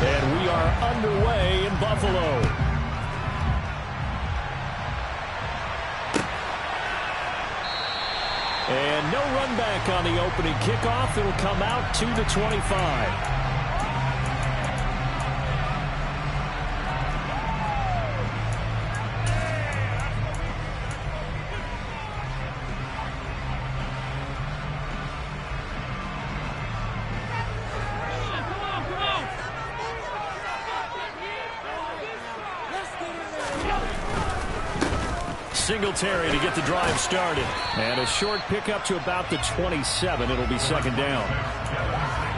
And we are underway in Buffalo. And no run back on the opening kickoff. It'll come out to the 25. Singletary to get the drive started. And a short pickup to about the 27. It'll be second down.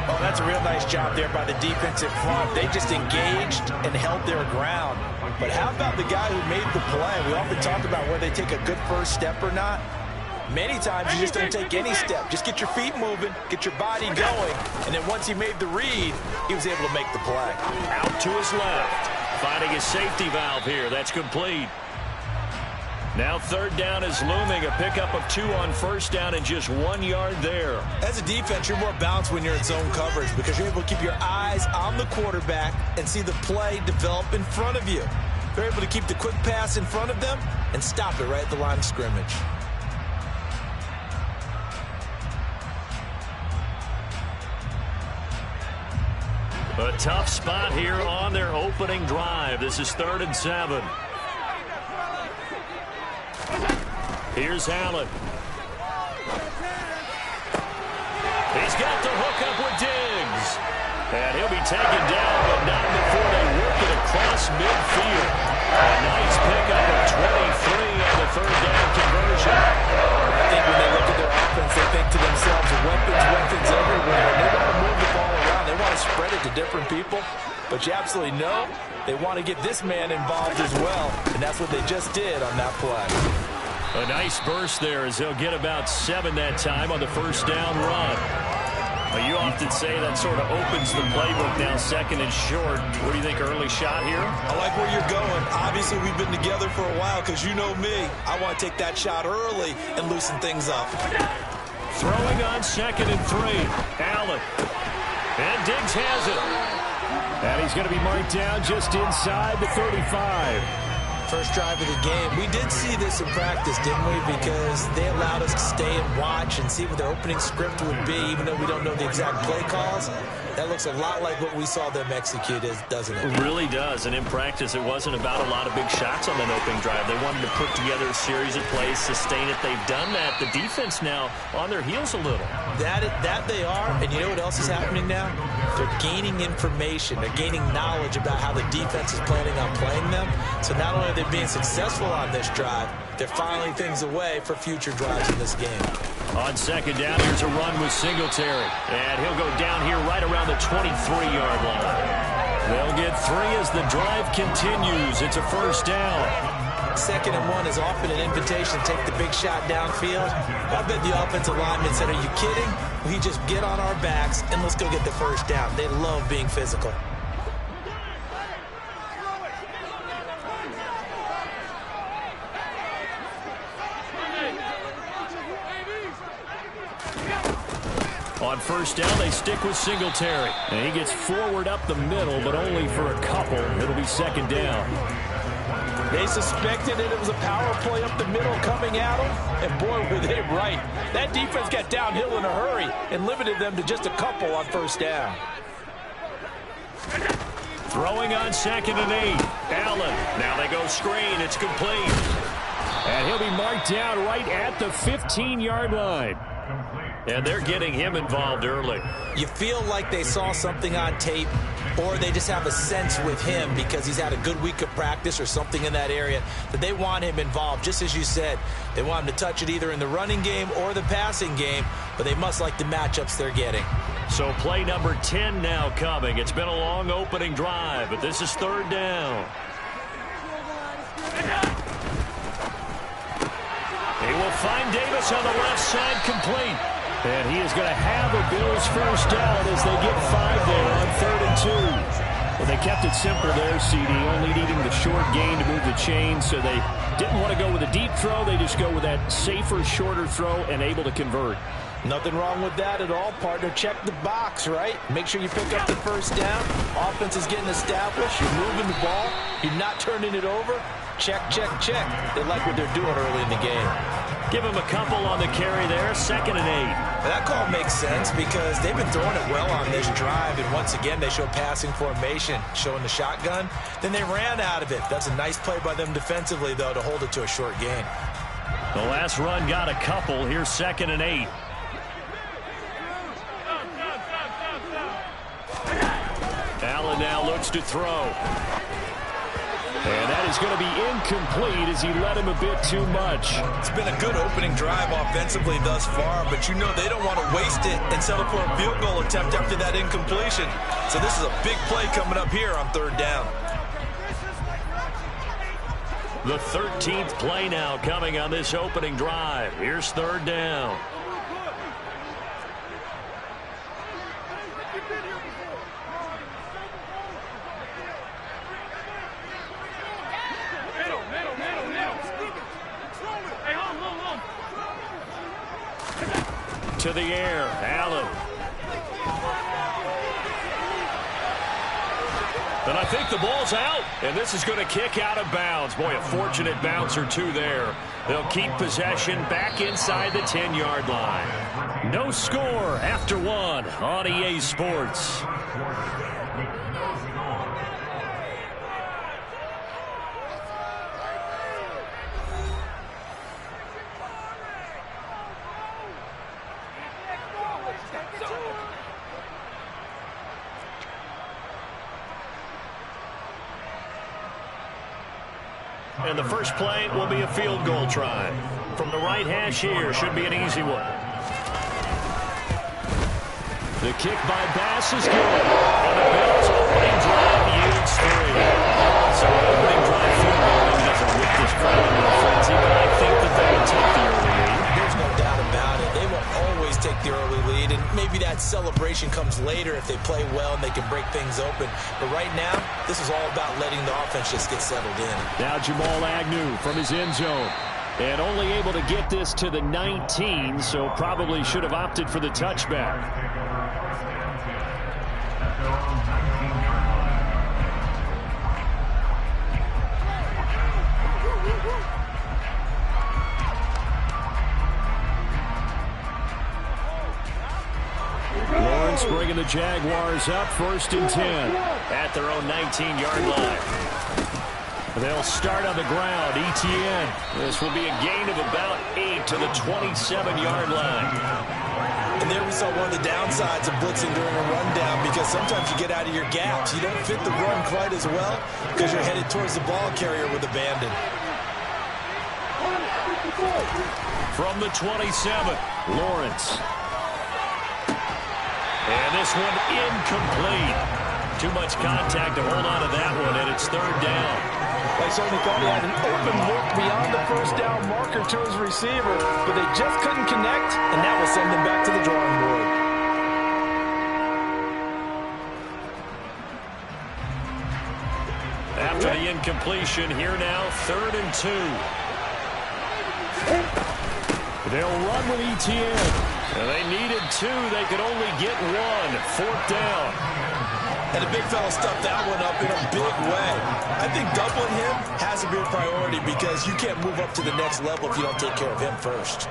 Oh, that's a real nice job there by the defensive front. They just engaged and held their ground. But how about the guy who made the play? We often talk about whether they take a good first step or not. Many times you just don't take any step. Just get your feet moving, get your body going, and then once he made the read, he was able to make the play.
Out to his left. Finding his safety valve here. That's complete. Now third down is looming. A pickup of 2 on first down and just 1 yard there.
As a defense, you're more balanced when you're in zone coverage because you're able to keep your eyes on the quarterback and see the play develop in front of you. They're able to keep the quick pass in front of them and stop it right at the line of scrimmage.
A tough spot here on their opening drive. This is 3rd and 7. Here's Allen. He's got the hook up with Diggs. And he'll be taken down, but not before they work it across midfield. A nice pickup of 23 on the third down conversion.
I think when they look at their offense, they think to themselves, weapons everywhere. They want to move the ball around. They want to spread it to different people. But you absolutely know they want to get this man involved as well. And that's what they just did on that play.
A nice burst there as they'll get about 7 that time on the first down run. You often say that sort of opens the playbook now, 2nd and short. What do you think, early shot here?
I like where you're going. Obviously, we've been together for a while because you know me. I want to take that shot early and loosen things up.
Throwing on 2nd and 3. Allen. And Diggs has it. And he's going to be marked down just inside the 35.
First drive of the game. We did see this in practice, didn't we? Because they allowed us to stay and watch and see what their opening script would be, even though we don't know the exact play calls. That looks a lot like what we saw them execute, doesn't it?
It really does. And in practice, it wasn't about a lot of big shots on that opening drive. They wanted to put together a series of plays, sustain it. They've done that. The defense now on their heels a little.
That they are. And you know what else is happening now? They're gaining information. They're gaining knowledge about how the defense is planning on playing them. So not only are they being successful on this drive, they're filing things away for future drives in this game.
On second down, here's a run with Singletary. And he'll go down here right around the 23-yard line. They'll get 3 as the drive continues. It's a first down.
2nd and 1 is often an invitation to take the big shot downfield. I bet the offensive lineman said, are you kidding? We just get on our backs and let's go get the first down. They love being physical.
On first down, they stick with Singletary. And he gets forward up the middle, but only for a couple. It'll be second down.
They suspected it was a power play up the middle coming at them, and boy, were they right. That defense got downhill in a hurry and limited them to just a couple on first down.
Throwing on 2nd and 8. Allen. Now they go screen. It's complete. And he'll be marked down right at the 15-yard line. And they're getting him involved early.
You feel like they saw something on tape, or they just have a sense with him because he's had a good week of practice or something in that area that they want him involved. Just as you said, they want him to touch it either in the running game or the passing game, but they must like the matchups they're getting.
So play number 10 now coming. It's been a long opening drive, but this is 3rd down. He will find Davis on the left side, complete. And he is going to have a Bills first down as they get 5 there on 3rd and 2. Well, they kept it simple there, CD, only needing the short gain to move the chain, so they didn't want to go with a deep throw. They just go with that safer, shorter throw and able to convert.
Nothing wrong with that at all, partner. Check the box, right? Make sure you pick up the first down. Offense is getting established. You're moving the ball. You're not turning it over. Check, check, check. They like what they're doing early in the game.
Give him a couple on the carry there, 2nd and 8.
That call makes sense because they've been throwing it well on this drive, and once again they show passing formation, showing the shotgun. Then they ran out of it. That's a nice play by them defensively, though, to hold it to a short gain.
The last run got a couple. Here's 2nd and 8. Allen now looks to throw. And that is going to be incomplete as he led him a bit too much.
It's been a good opening drive offensively thus far, but you know they don't want to waste it and settle for a field goal attempt after that incompletion. So this is a big play coming up here on 3rd down.
The 13th play now coming on this opening drive. Here's 3rd down. To the air, Allen. And I think the ball's out, and this is going to kick out of bounds. Boy, a fortunate bounce or two there. They'll keep possession back inside the 10-yard line. No score after 1 on EA Sports. And the first play will be a field goal try. From the right hash here, should be an easy one. The kick by Bass is good. And the Bills' opening drive yields 3. So an opening drive field goal maybe doesn't whip this crowd into a frenzy, but I think that they will take the early lead.
There's no doubt about it. They will always take the early lead, and maybe that celebration comes later if they play well and they can break things open. But right now, this is all about letting the offense just get settled in.
Now Jamal Agnew from his end zone. And only able to get this to the 19, so probably should have opted for the touchback. Lawrence bringing the Jaguars up, 1st and 10 at their own 19-yard line. They'll start on the ground. Etienne. This will be a gain of about 8 to the 27-yard line.
And there we saw one of the downsides of blitzing during a rundown, because sometimes you get out of your gaps. You don't fit the run quite as well because you're headed towards the ball carrier with abandon.
From the 27, Lawrence. And this one incomplete. Too much contact to hold on to that one, and it's 3rd down.
They certainly thought he had an open look beyond the first down marker to his receiver, but they just couldn't connect, and that will send them back to the drawing board.
After the incompletion, here now, 3rd and 2. They'll run with Etienne. And they needed 2. They could only get 1. 4th down.
And the big fella stuffed that one up in a big way. I think doubling him has to be a priority because you can't move up to the next level if you don't take care of him first.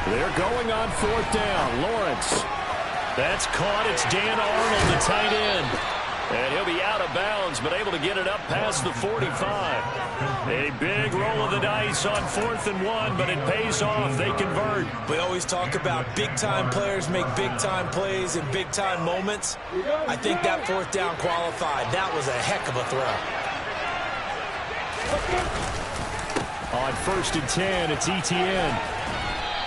They're going on 4th down. Lawrence. That's caught. It's Dan Arnold, the tight end. And he'll be out of bounds, but able to get it up past the 45. A big roll of the dice on 4th and 1, but it pays off. They convert.
We always talk about big-time players make big-time plays in big-time moments. I think that 4th down qualified. That was a heck of a throw.
On 1st and 10, it's Etienne.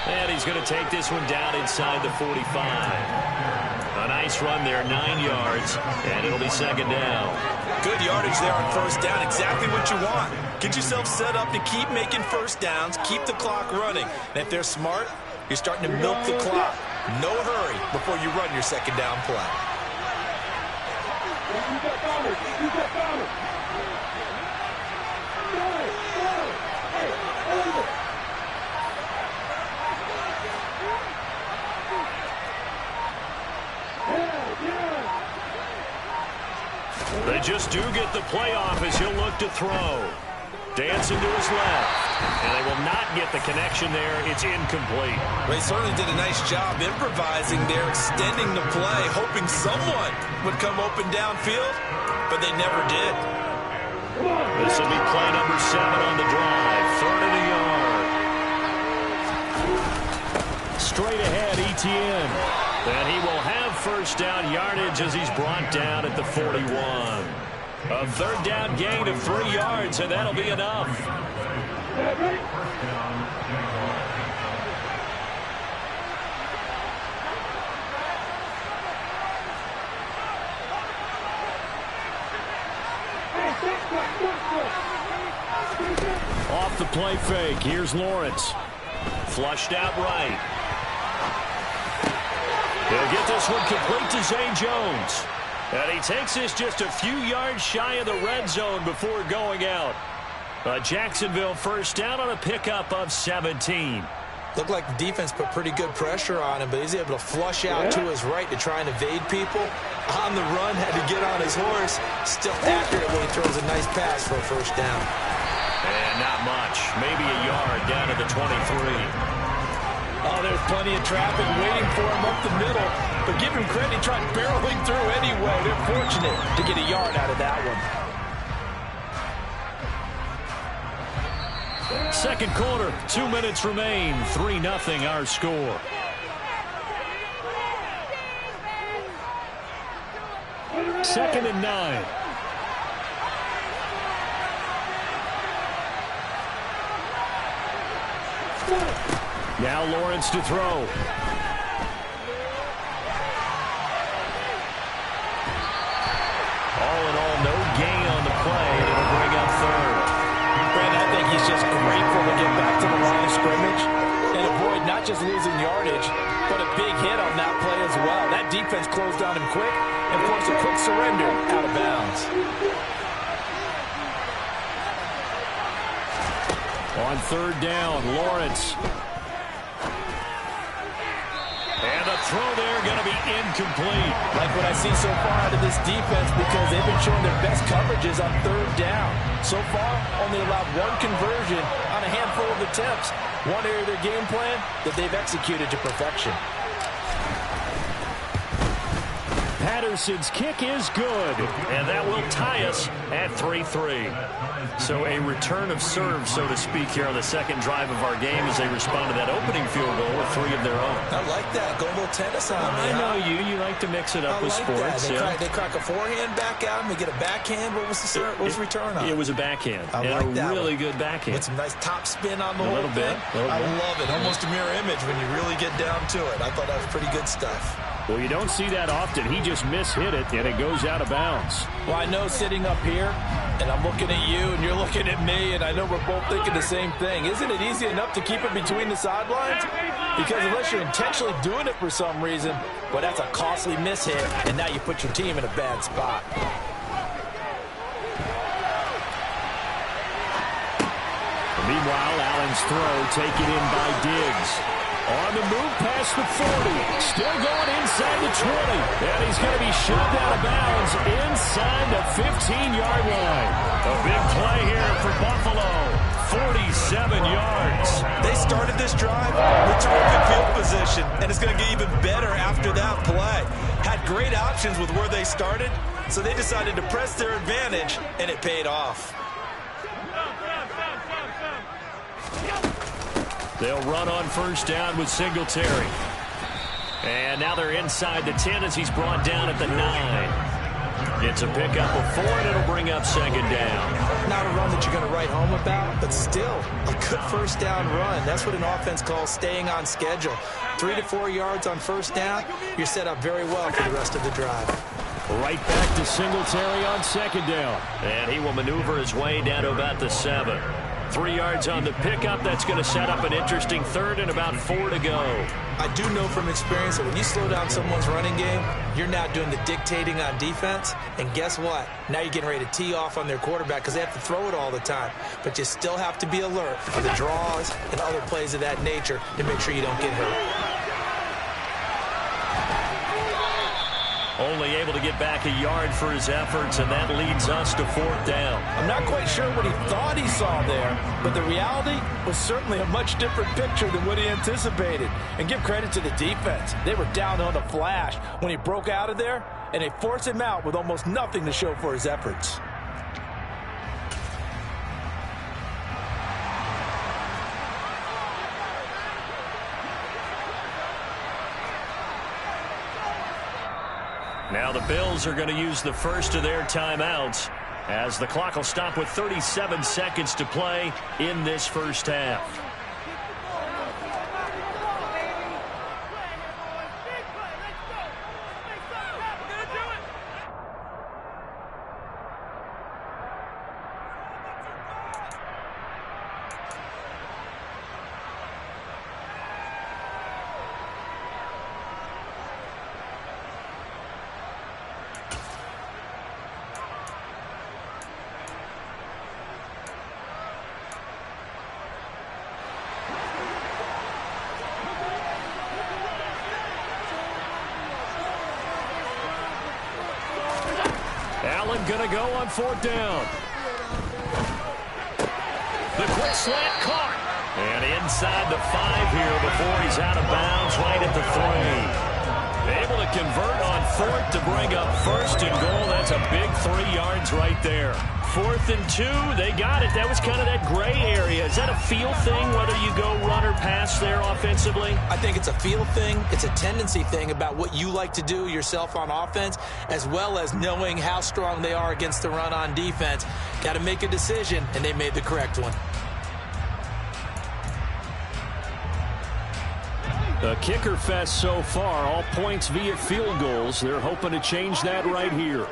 And he's going to take this one down inside the 45. A nice run there, 9 yards, and it'll be second down.
Good yardage there on first down, exactly what you want. Get yourself set up to keep making first downs, keep the clock running. And if they're smart, you're starting to milk the clock. No hurry before you run your second down play.
They just do get the playoff as he'll look to throw. Dancing to his left. And they will not get the connection there. It's incomplete.
Well, he certainly did a nice job improvising there, extending the play, hoping someone would come open downfield, but they never did.
This will be play number 7 on the drive. 3rd and a yard. Straight ahead, Etienne. And he will have first down yardage as he's brought down at the 41. A 3rd down gain of 3 yards, and that'll be enough. Off the play fake, here's Lawrence. Flushed out right. He'll get this one complete to Zay Jones. And he takes this just a few yards shy of the red zone before going out. A Jacksonville first down on a pickup of 17.
Looked like the defense put pretty good pressure on him, but he's able to flush out to his right to try and evade people. On the run, had to get on his horse. Still accurate when he throws a nice pass for a first down.
And not much. Maybe a yard down to the 23.
Oh, there's plenty of traffic waiting for him up the middle. But give him credit, he tried barreling through anyway. They're fortunate to get a yard out of that one.
Second quarter, 2 minutes remain. 3-0 our score. Second and 9. Now Lawrence to throw. All in all, no gain on the play, and it'll bring up 3rd.
Brad, I think he's just grateful to get back to the line of scrimmage and avoid not just losing yardage, but a big hit on that play as well. That defense closed on him quick and forced a quick surrender out of bounds.
On 3rd down, Lawrence. And the throw there going to be incomplete.
Like what I see so far out of this defense, because they've been showing their best coverages on 3rd down. So far, only allowed 1 conversion on a handful of attempts. One area of their game plan that they've executed to perfection.
Patterson's kick is good, and that will tie us at 3-3. So a return of serve, so to speak, here on the second drive of our game as they respond to that opening field goal with 3 of their own.
I like that. Go a little tennis on me.
I know you like to mix it up with sports.
They crack a forehand back out and we get a backhand. What was the return on?
It was a backhand.
I like that.
A really good backhand.
With some nice top spin on the whole
little bit.
I love it. Almost a mirror image when you really get down to it. I thought that was pretty good stuff.
Well, you don't see that often. He just mishit it, and it goes out of bounds.
Well, I know sitting up here, and I'm looking at you, and you're looking at me, and I know we're both thinking the same thing. Isn't it easy enough to keep it between the sidelines? Because unless you're intentionally doing it for some reason, well, that's a costly mishit, and now you put your team in a bad spot.
Meanwhile, Allen's throw taken in by Diggs. On the move past the 40. Still going inside the 20. And he's going to be shoved out of bounds inside the 15-yard line. A big play here for Buffalo. 47 yards.
They started this drive with terrific field position, and it's going to get even better after that play. Had great options with where they started, so they decided to press their advantage, and it paid off.
They'll run on first down with Singletary. And now they're inside the 10 as he's brought down at the 9. It's a pickup of 4, and it'll bring up second down.
Now, not a run that you're going to write home about, but still a good first down run. That's what an offense calls staying on schedule. 3 to 4 yards on first down, you're set up very well for the rest of the drive.
Right back to Singletary on second down. And he will maneuver his way down to about the 7. 3 yards on the pickup. That's going to set up an interesting third and about 4 to go.
I do know from experience that when you slow down someone's running game, you're not doing the dictating on defense. And guess what? Now you're getting ready to tee off on their quarterback because they have to throw it all the time. But you still have to be alert for the draws and other plays of that nature to make sure you don't get hurt.
Only able to get back a yard for his efforts, and that leads us to 4th down.
I'm not quite sure what he thought he saw there, but the reality was certainly a much different picture than what he anticipated. And give credit to the defense. They were down on the flash when he broke out of there, and they forced him out with almost nothing to show for his efforts.
Now the Bills are going to use the first of their timeouts as the clock will stop with 37 seconds to play in this first half. Allen going to go on 4th down. The quick slant caught. And inside the 5 here before he's out of bounds right at the 3. Able to convert on 4th to bring up 1st and goal. That's a big 3 yards right there. 4th and 2, they got it. That was kind of that gray area. Is that a feel thing, whether you go run or pass there offensively?
I think it's a feel thing. It's a tendency thing about what you like to do yourself on offense, as well as knowing how strong they are against the run on defense. Got to make a decision, and they made the correct one.
A kicker fest so far, all points via field goals. They're hoping to change that right here.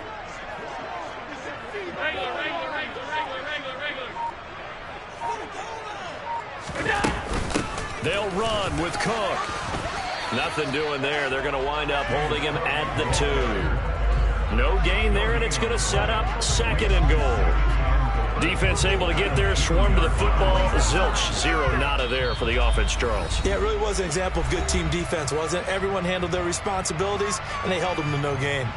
They'll run with Cook. Nothing doing there. They're going to wind up holding him at the 2. No gain there, and it's going to set up 2nd and goal. Defense able to get there, swarm to the football. Zilch, 0 nada there for the offense, Charles.
Yeah, it really was an example of good team defense, wasn't it? Everyone handled their responsibilities, and they held them to no gain.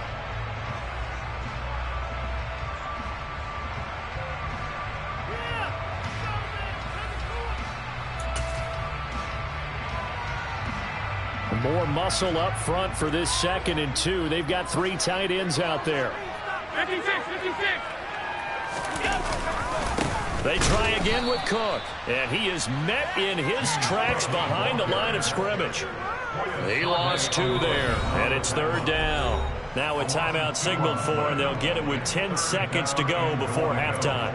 More muscle up front for this 2nd and 2. They've got 3 tight ends out there.
56, 56.
They try again with Cook, and he is met in his tracks behind the line of scrimmage. He lost 2 there, and it's 3rd down. Now a timeout signaled for, and they'll get it with 10 seconds to go before halftime.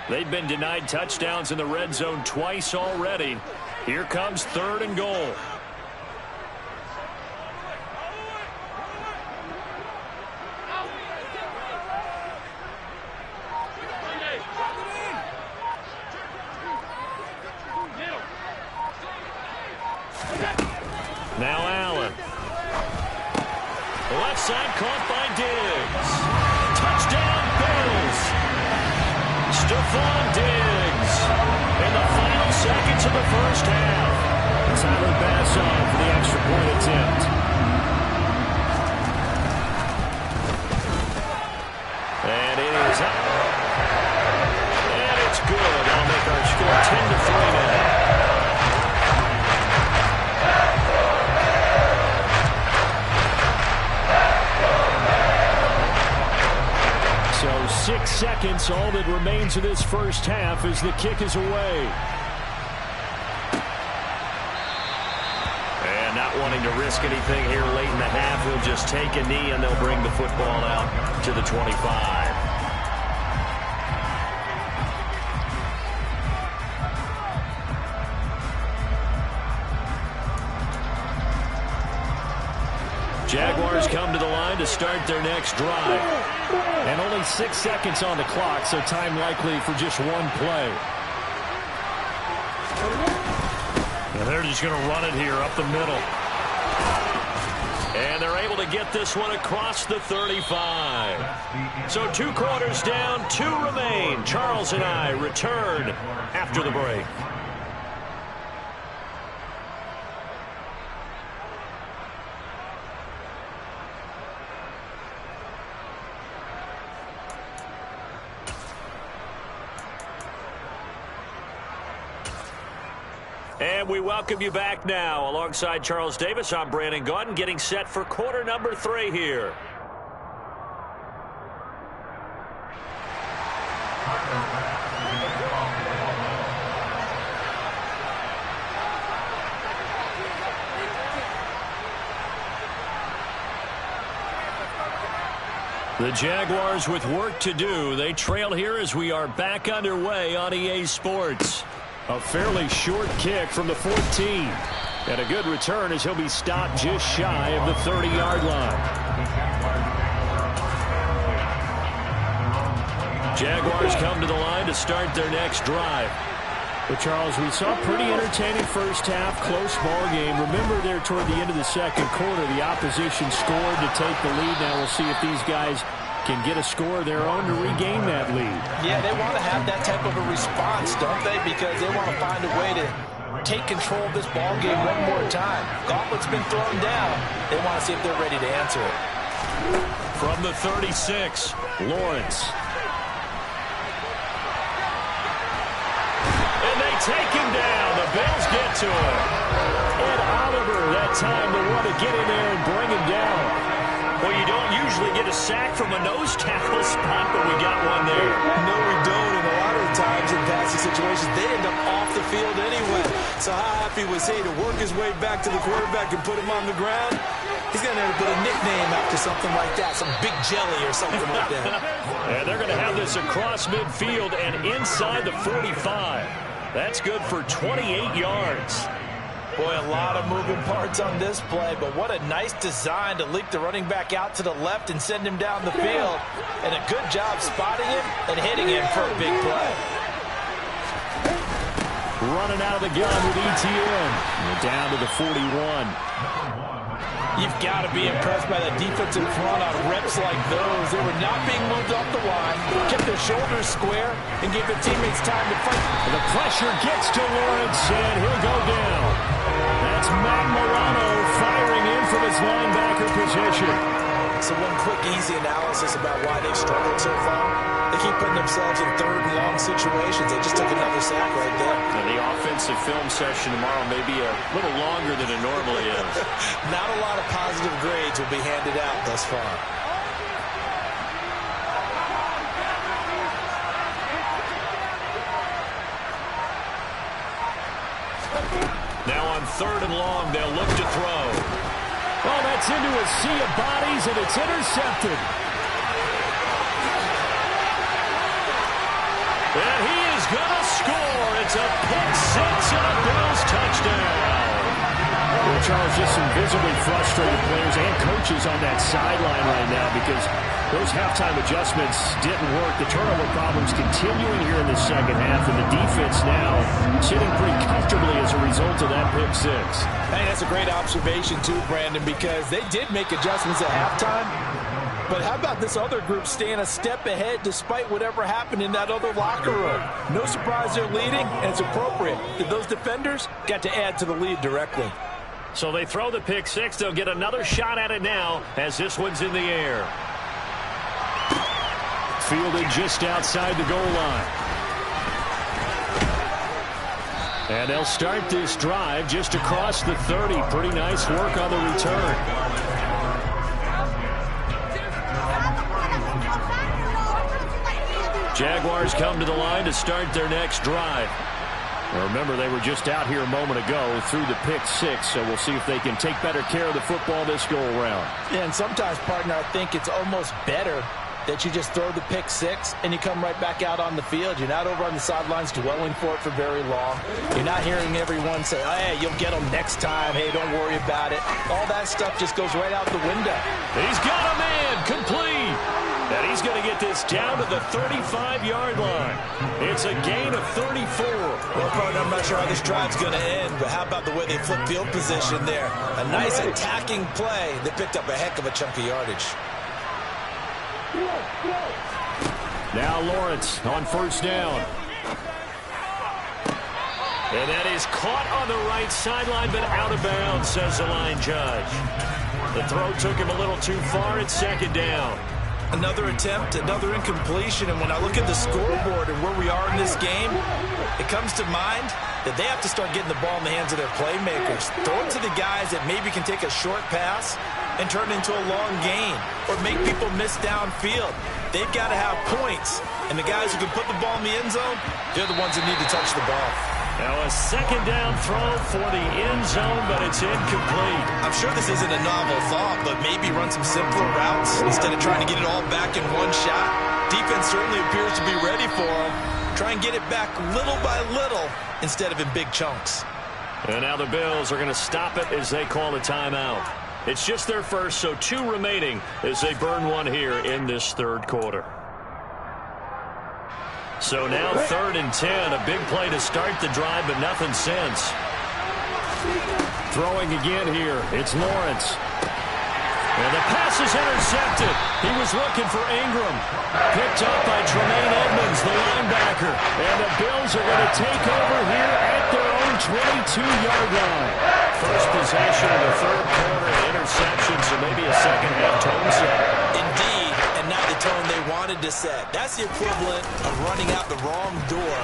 They've been denied touchdowns in the red zone twice already. Here comes 3rd and goal. Now Allen. Left side caught by Diggs. Touchdown Bills. Stephon Diggs in the final seconds of the first half. Tyler Bass on for the extra point attempt. And it is up. And it's good. That'll make our score 10-3 now. 6 seconds, all that remains of this first half as the kick is away.
And not wanting to risk anything here late in the half, he'll just take a knee and they'll bring the football out to the 25.
Jaguars come to the line to start their next drive. And only 6 seconds on the clock, so time likely for just one play.
And they're just going to run it here up the middle.
And they're able to get this one across the 35. So 2 quarters down, 2 remain. Charles and I return after the break. And we welcome you back now. Alongside Charles Davis, I'm Brandon Gaudin, getting set for quarter number 3 here. The Jaguars with work to do. They trail here as we are back underway on EA Sports. A fairly short kick from the 14. And a good return as he'll be stopped just shy of the 30-yard line. Jaguars come to the line to start their next drive. Well, Charles, we saw a pretty entertaining first half, close ball game. Remember there toward the end of the second quarter, the opposition scored to take the lead. Now we'll see if these guys can get a score of their own to regain that lead.
Yeah, they want to have that type of a response, don't they? Because they want to find a way to take control of this ball game one more time. Gauntlet's been thrown down. They want to see if they're ready to answer it.
From the 36, Lawrence. And they take him down. The Bills get to him. Ed Oliver that time to want to get in there and bring him down. Well, you don't usually get a sack from a nose tackle spot, but we got one there.
No, we don't. And a lot of the times in passing situations, they end up off the field anyway. So how happy was he to work his way back to the quarterback and put him on the ground? He's going to have to put a nickname after something like that, some Big Jelly or something like that.
And they're going to have this across midfield and inside the 45. That's good for 28 yards.
Boy, a lot of moving parts on this play, but what a nice design to leak the running back out to the left and send him down the field. And a good job spotting him and hitting him for a big play.
Running out of the gun with ETN. We're down to the 41.
You've got to be impressed by the defensive front on reps like those. They were not being moved off the line, kept their shoulders square, and gave their teammates time to fight.
The pressure gets to Lawrence, and he'll go down. That's Matt Milano firing in from his linebacker position.
So one quick, easy analysis about why they've struggled so far. They keep putting themselves in third and long situations. They just took another sack right there.
And the offensive film session tomorrow may be a little longer than it normally is.
Not a lot of positive grades will be handed out thus far.
Now on third and long, they'll look to throw. Oh, that's into a sea of bodies, and it's intercepted. And he is going to score. It's a pick six and a Bills touchdown. Well, Charles, just some visibly frustrated players and coaches on that sideline right now because those halftime adjustments didn't work. The turnover problems continuing here in the second half, and the defense now sitting pretty comfortably as a result of that pick six.
I think that's a great observation, too, Brandon, because they did make adjustments at halftime. But how about this other group staying a step ahead despite whatever happened in that other locker room? No surprise they're leading, and it's appropriate that those defenders got to add to the lead directly.
So they throw the pick six. They'll get another shot at it now as this one's in the air. Fielded just outside the goal line. And they'll start this drive just across the 30. Pretty nice work on the return. Jaguars come to the line to start their next drive. Now remember, they were just out here a moment ago through the pick six, so we'll see if they can take better care of the football this go-around.
Yeah, and sometimes, partner, I think it's almost better that you just throw the pick six and you come right back out on the field. You're not over on the sidelines dwelling for it for very long. You're not hearing everyone say, oh, hey, you'll get them next time. Hey, don't worry about it. All that stuff just goes right out the window.
He's got a man complete. And he's going to get this down to the 35-yard line. It's a gain of 34.
Well, partner, I'm not sure how this drive's going to end, but how about the way they flip field position there? A nice attacking play that picked up a heck of a chunk of yardage.
Now Lawrence on first down. And that is caught on the right sideline, but out of bounds, says the line judge. The throw took him a little too far at second down.
Another attempt, another incompletion, and when I look at the scoreboard and where we are in this game, it comes to mind that they have to start getting the ball in the hands of their playmakers. Throw it to the guys that maybe can take a short pass and turn it into a long gain or make people miss downfield. They've got to have points, and the guys who can put the ball in the end zone, they're the ones that need to touch the ball.
Now a second down throw for the end zone, but it's incomplete.
I'm sure this isn't a novel thought, but maybe run some simpler routes instead of trying to get it all back in one shot. Defense certainly appears to be ready for them. Try and get it back little by little instead of in big chunks.
And now the Bills are going to stop it as they call a timeout. It's just their first, so 2 remaining as they burn one here in this third quarter. So now 3rd and 10, a big play to start the drive, but nothing since. Throwing again here, it's Lawrence. And the pass is intercepted. He was looking for Ingram. Picked up by Tremaine Edmonds, the linebacker. And the Bills are going to take over here at their own 22-yard line. First possession of the third quarter, interception, so maybe a second-half tone set.
Indeed, and not the tone they wanted to set. That's the equivalent of running out the wrong door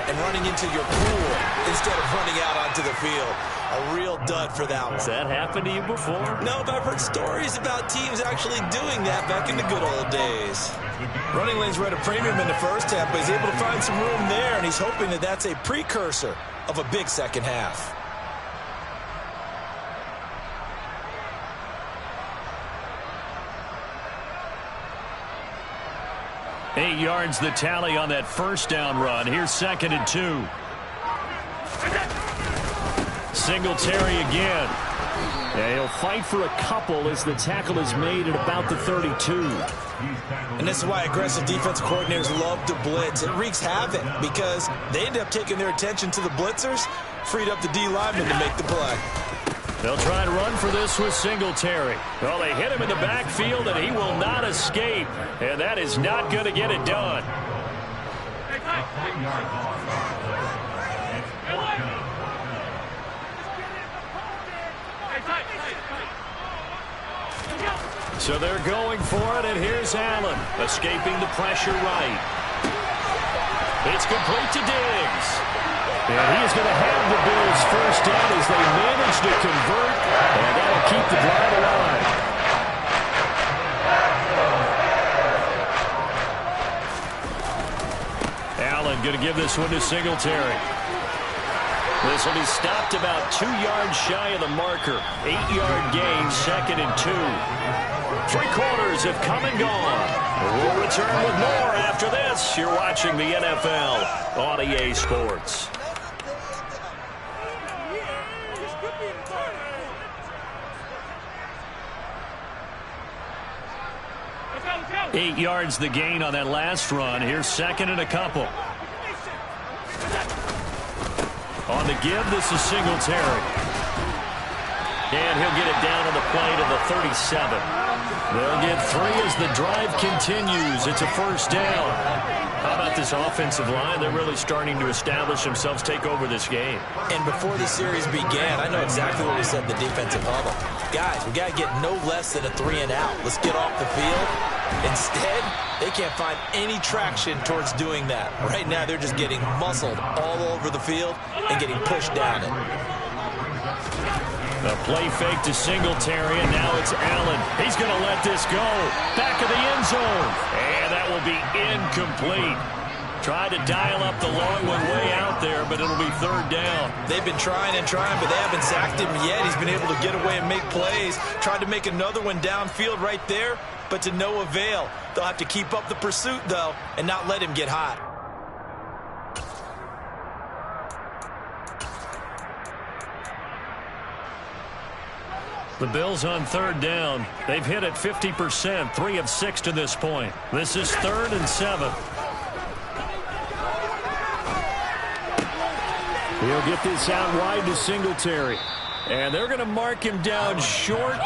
and running into your pool instead of running out onto the field. A real dud for that one.
Has that happened to you before?
No, but I've heard stories about teams actually doing that back in the good old days. Running lanes were at a premium in the first half, but he's able to find some room there, and he's hoping that that's a precursor of a big second half.
Eight yards the tally on that first down run. Here's 2nd and 2. Singletary again. Yeah, he'll fight for a couple as the tackle is made at about the 32.
And this is why aggressive defense coordinators love to blitz. It wreaks havoc because they end up taking their attention to the blitzers, freed up the D lineman to make the play.
They'll try and run for this with Singletary. Well, they hit him in the backfield, and he will not escape. And that is not going to get it done. So they're going for it, and here's Allen, escaping the pressure right. It's complete to Diggs. And he is going to have the Bills first down as they manage to convert, and that'll keep the drive alive. Allen going to give this one to Singletary. This will be stopped about 2 yards shy of the marker. 8-yard gain, 2nd and 2. 3 quarters have come and gone. We'll return with more after this. You're watching the NFL on EA Sports. Eight yards the gain on that last run. Here's 2nd and a couple. On the give, this is Singletary. And he'll get it down on the play to the 37. They'll get 3 as the drive continues. It's a first down. How about this offensive line? They're really starting to establish themselves, take over this game.
And before the series began, I know exactly what we said in the defensive huddle. Guys, we got to get no less than a 3 and out. Let's get off the field. Instead, they can't find any traction towards doing that. Right now, they're just getting muscled all over the field and getting pushed down it.
A play fake to Singletary, and now it's Allen. He's going to let this go. Back of the end zone. And that will be incomplete. Tried to dial up the long one way out there, but it'll be third down.
They've been trying and trying, but they haven't sacked him yet. He's been able to get away and make plays. Tried to make another one downfield right there, but to no avail. They'll have to keep up the pursuit, though, and not let him get hot.
The Bills on third down. They've hit it 50%, 3 of 6 to this point. This is 3rd and 7. He'll get this out wide to Singletary. And they're going to mark him down short,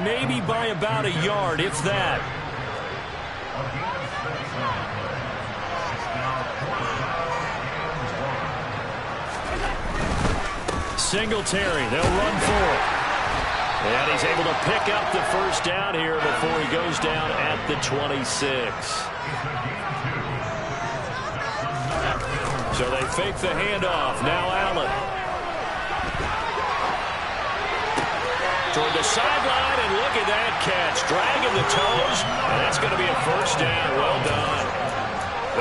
maybe by about a yard, if that. Singletary, they'll run for it. And he's able to pick up the first down here before he goes down at the 26. So they fake the handoff. Now Allen. Toward the sideline, and look at that catch. Dragging the toes, and that's going to be a first down. Well done.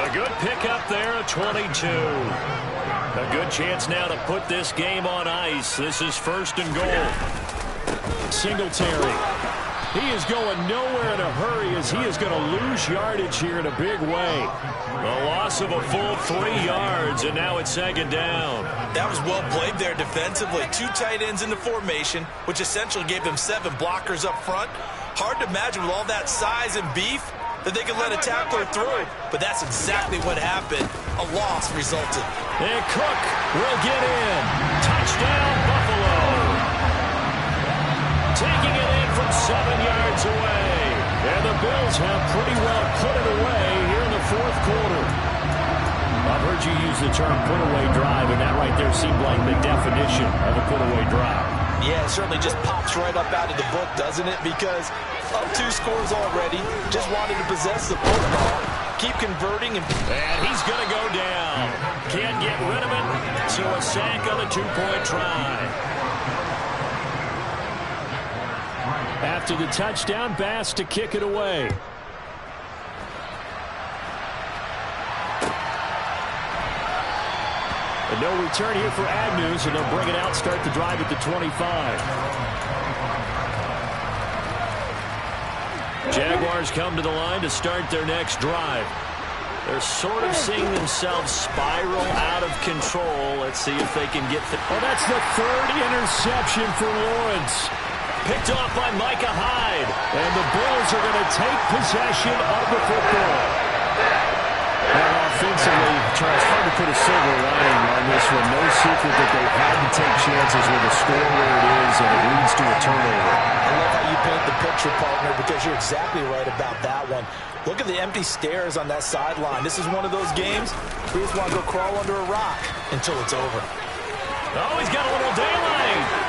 A good pickup there at 22. A good chance now to put this game on ice. This is 1st and goal. Singletary. He is going nowhere in a hurry as he is going to lose yardage here in a big way. A loss of a full 3 yards, and now it's 2nd down.
That was well played there defensively. 2 tight ends in the formation, which essentially gave them 7 blockers up front. Hard to imagine with all that size and beef that they could let a tackler through. But that's exactly what happened. A loss resulted.
And Cook will get in. Touchdown, Buffalo. Taking it in from 7 yards away. And the Bills have pretty well put it away here in the 4th quarter. I've heard you use the term put-away drive, and that right there seemed like the definition of a put-away drive.
Yeah, it certainly just pops right up out of the book, doesn't it? Because up 2 scores already, just wanted to possess the football, keep converting. And
he's going to go down. Can't get rid of it, so a sack on the 2-point try. After the touchdown, Bass to kick it away. And no return here for Agnew, so they'll bring it out, start the drive at the 25. Jaguars come to the line to start their next drive. They're sort of seeing themselves spiral out of control. Let's see if they can get the... Oh, that's the 3rd interception for Lawrence. Picked off by Micah Hyde. And the Bills are going to take possession of the football. And offensively, Charles, hard to put a silver lining on this one. No secret that they've had to take chances with a score where it is, and it leads to a turnover.
I love how you paint the picture, partner, because you're exactly right about that one. Look at the empty stairs on that sideline. This is one of those games where you just want to go crawl under a rock until it's over.
Oh, he's got a little daylight.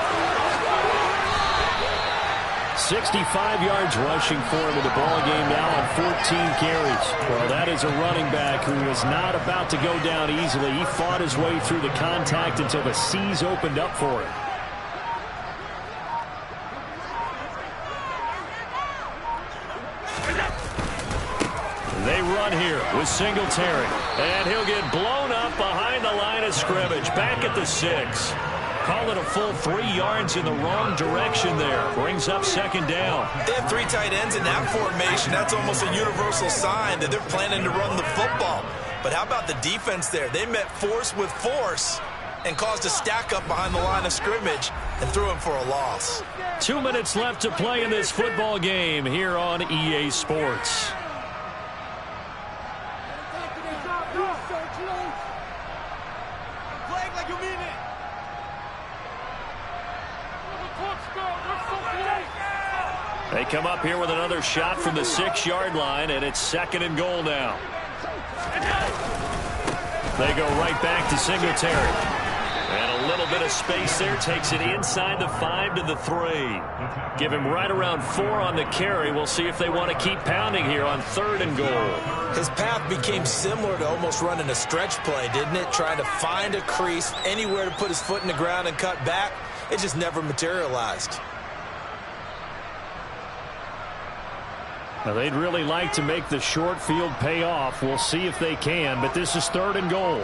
65 yards rushing for him in the ball game now on 14 carries. Well, that is a running back who is not about to go down easily. He fought his way through the contact until the seas opened up for him. They run here with Singletary. And he'll get blown up behind the line of scrimmage. Back at the 6. Call it a full 3 yards in the wrong direction there. Brings up 2nd down.
They have 3 tight ends in that formation. That's almost a universal sign that they're planning to run the football. But how about the defense there? They met force with force and caused a stack up behind the line of scrimmage and threw him for a loss.
2 minutes left to play in this football game here on EA Sports. They come up here with another shot from the 6-yard line, and it's 2nd and goal now. They go right back to Singletary. And a little bit of space there, takes it inside the 5 to the 3. Give him right around 4 on the carry. We'll see if they want to keep pounding here on 3rd and goal.
His path became similar to almost running a stretch play, didn't it? Trying to find a crease, anywhere to put his foot in the ground and cut back. It just never materialized.
Well, they'd really like to make the short field pay off. We'll see if they can, but this is 3rd and goal.